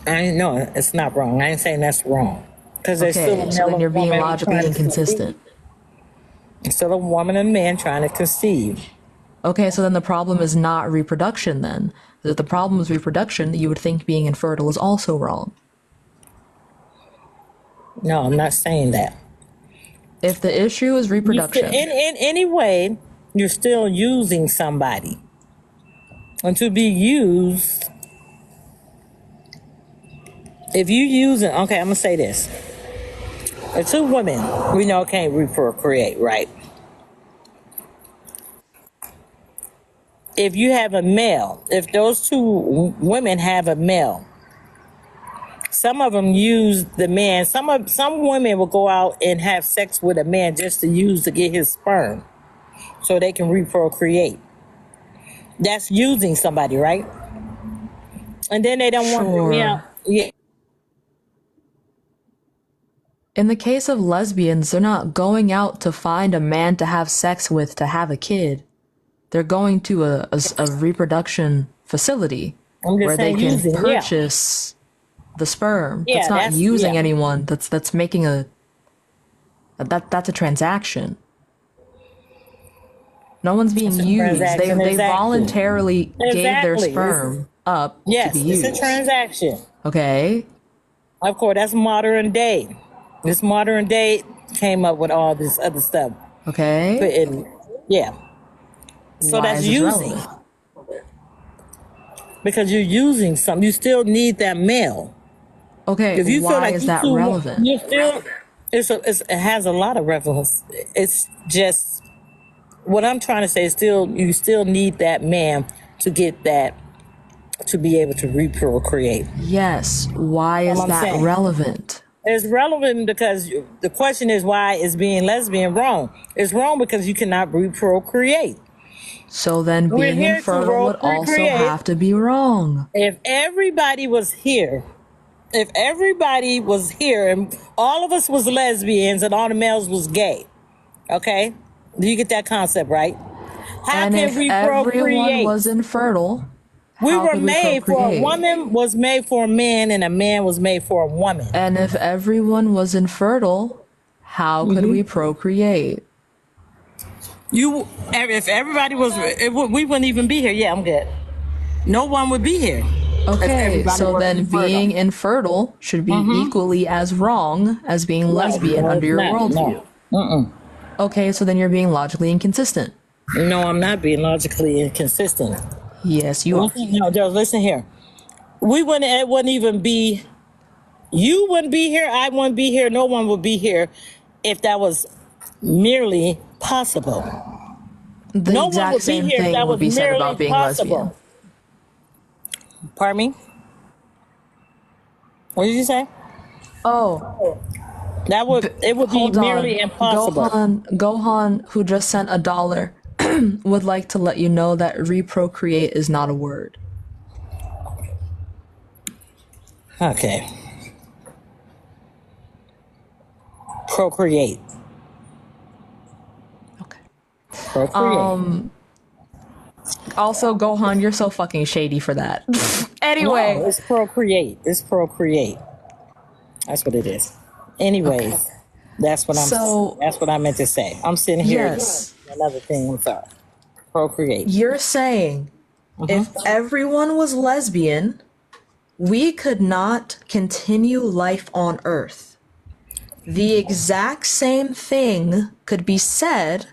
No, it's not wrong. I ain't saying that's wrong. Because there's still a so then you're being logically inconsistent. It's still a woman and man trying to conceive. Okay, so then the problem is not reproduction then. If the problem is reproduction, you would think being infertile is also wrong. No, I'm not saying that. If the issue is reproduction. In any way, you're still using somebody. And to be used, if you using, okay, I'm going to say this. If two women, we know can't reprocreate, right? If you have a male, if those two women have a male, some of them use the man. Some women will go out and have sex with a man just to get his sperm so they can reprocreate. That's using somebody, right? And then they don't want to, yeah. In the case of lesbians, they're not going out to find a man to have sex with to have a kid. They're going to a reproduction facility I'm just where they saying can using, purchase the sperm. Yeah, That's not that's, using yeah. anyone. That's making that's a transaction. No one's being It's a used. transaction, They exactly. voluntarily gave their Exactly. sperm up to Yes, be it's used. a transaction. Okay. Of course, that's modern day. This modern day came up with all this other stuff. Okay. But yeah. So Why that's is this using. relevant? Because you're using something. You still need that male. Okay. If you feel Why like is you that too, relevant? you still, it has a lot of relevance. It's just, what I'm trying to say is you still need that man to get that, to be able to reprocreate. Yes. Why is I'm that saying. relevant? It's relevant because the question is, why is being lesbian wrong? It's wrong because you cannot reprocreate. So then We're being here to infertile would also procreate. have to be wrong. If everybody was here, and all of us was lesbians and all the males was gay, okay? Do you get that concept, right? How And can if we everyone procreate? was infertile, We how were could we made for a procreate? woman was made for a man and a man was made for a woman. And if everyone was infertile, how could we procreate? If everybody was, we wouldn't even be here. Yeah, I'm good. No one would be here. if Okay, everybody so was then infertile. being infertile should be equally as wrong as being lesbian no, under it's your not. worldview. No. Okay, so then you're being logically inconsistent. No, I'm not being logically inconsistent. Yes, you are. No, Joe, listen here. It wouldn't even be, you wouldn't be here, I wouldn't be here, no one would be here if that was merely possible. The No one exact would be same here if thing that would was be said merely about being possible. lesbian. Pardon me? What did you say? Oh, It would be hold merely on. impossible. Gohan, who just sent $1, would like to let you know that reprocreate is not a word. Okay. Procreate. Okay. Procreate. Also, Gohan, you're so fucking shady for that. Anyway. No, it's procreate. It's procreate. That's what it is. Anyways, Okay. that's what I meant to say. I'm sitting here. Yes. Another thing. I'm sorry. Procreate. You're saying if everyone was lesbian, we could not continue life on Earth. The exact same thing could be said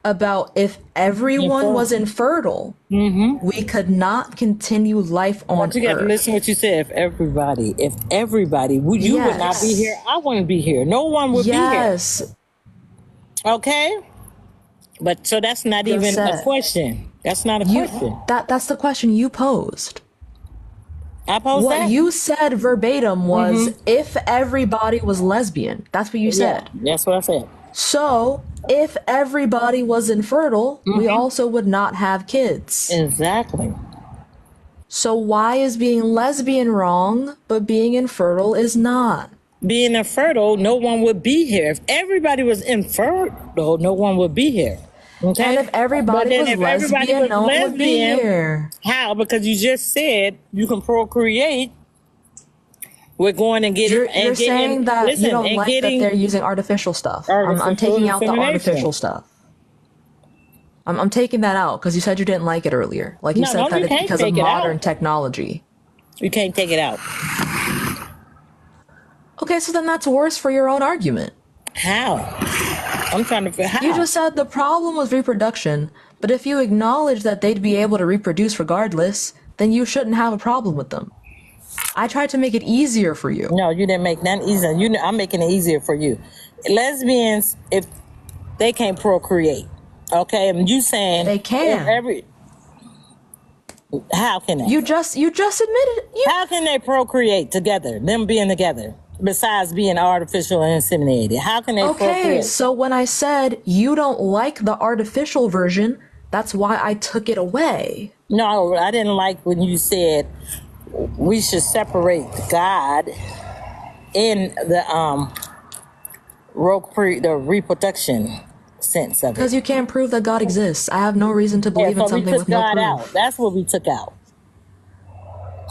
about if everyone was infertile, we could not continue life on But you got to Earth. listen what you said. If everybody, you would not be here. I wouldn't be here. No one would be here. Yes. Okay? But so that's not Just even a said. question. That's not a question. That's the question you posed. I posed What that? you said verbatim was if everybody was lesbian. That's what you said. Yeah, that's what I said. So, if everybody was infertile, we also would not have kids. Exactly. So, why is being lesbian wrong, but being infertile is not? Being infertile, no one would be here. If everybody was infertile, no one would be here. Okay? And if everybody was lesbian, no one would be here. How? Because you just said you can procreate. We're going and getting. You're saying that you don't like that they're using artificial stuff. I'm taking out the artificial stuff. I'm taking that out because you said you didn't like it earlier. Like you said that it's because of modern technology. You can't take it out. Okay, so then that's worse for your own argument. How? I'm trying to figure out. You just said the problem was reproduction, but if you acknowledge that they'd be able to reproduce regardless, then you shouldn't have a problem with them. I tried to make it easier for you. No, you didn't make that easier. I'm making it easier for you. Lesbians, if they can't procreate, okay, and you saying they can. How can they? You just admitted. How can they procreate together? Them being together, besides being artificial and inseminated, how can they procreate? Okay, so when I said you don't like the artificial version, that's why I took it away. No, I didn't like when you said we should separate God in the reproduction sense of it. Because you can't prove that God exists. I have no reason to believe in So we something took with no God proof. out. That's what we took out.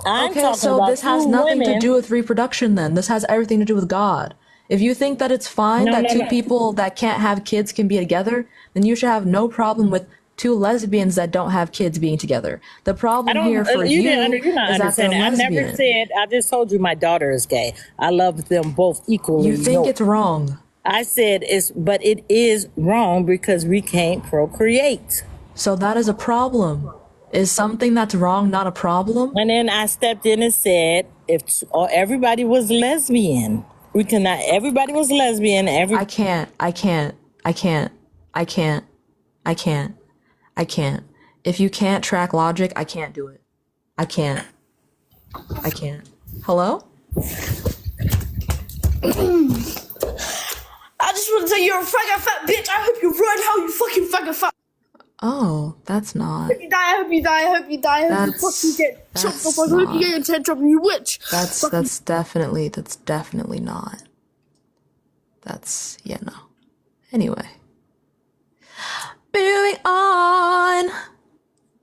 I'm Okay, talking so about this has two nothing to women. do with reproduction then. This has everything to do with God. If you think that it's fine No, that no, two no. people that can't have kids can be together, then you should have no problem with two lesbians that don't have kids being together. The I problem don't. here for You're not is that they're understanding. I never lesbian. said. I just told you my daughter is gay. I love them both equally. You think it's wrong. I said but it is wrong because we can't procreate. So that is a problem. Is something that's wrong not a problem? And then I stepped in and said, or everybody was lesbian, we cannot. Everybody was lesbian. I can't. If you can't track logic, I can't do it. I can't. Hello? I just want to say you're a fucking fat bitch. I hope you run hell, you fucking fucking fat. Oh, that's not. I hope you die. I hope you die. I hope you die. I hope you fucking get chopped off. I hope you get your head chopped. You witch. That's definitely not. Yeah, no. Anyway. Moving on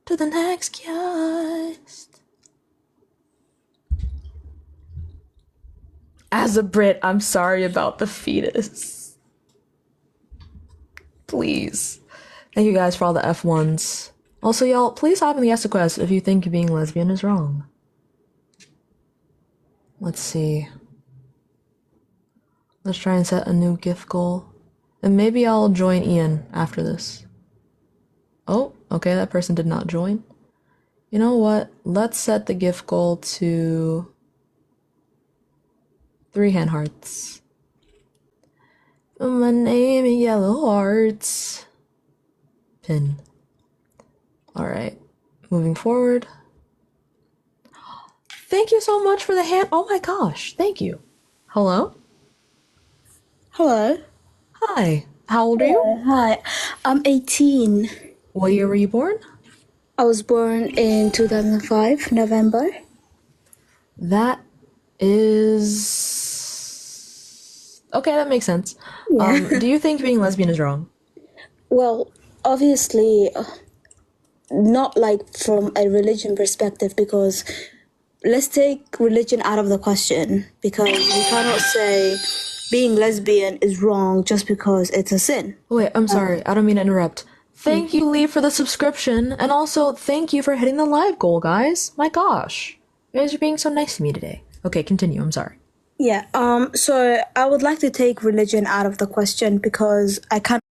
to the next guest. As a Brit, I'm sorry about the fetus. Please. Thank you guys for all the F1s. Also, y'all, please hop in the Ask the Quest if you think being lesbian is wrong. Let's see. Let's try and set a new gift goal. And maybe I'll join Ian after this. Oh, okay, that person did not join. You know what? Let's set the gift goal to 3 hand hearts. Put my name in yellow hearts. Pin. Alright. Moving forward. Thank you so much for the hand. Oh my gosh. Thank you. Hello? Hello. Hi. How old are you? Hi. I'm 18. What year were you born? I was born in 2005, November. That is... Okay, that makes sense. Do you think being lesbian is wrong? Well, obviously, not like from a religion perspective, because let's take religion out of the question, because you cannot say being lesbian is wrong just because it's a sin. Wait, I'm sorry. I don't mean to interrupt. Thank you, Lee, for the subscription. And also, thank you for hitting the live goal, guys. My gosh. You guys are being so nice to me today. Okay, continue. I'm sorry. Yeah, so I would like to take religion out of the question because I can't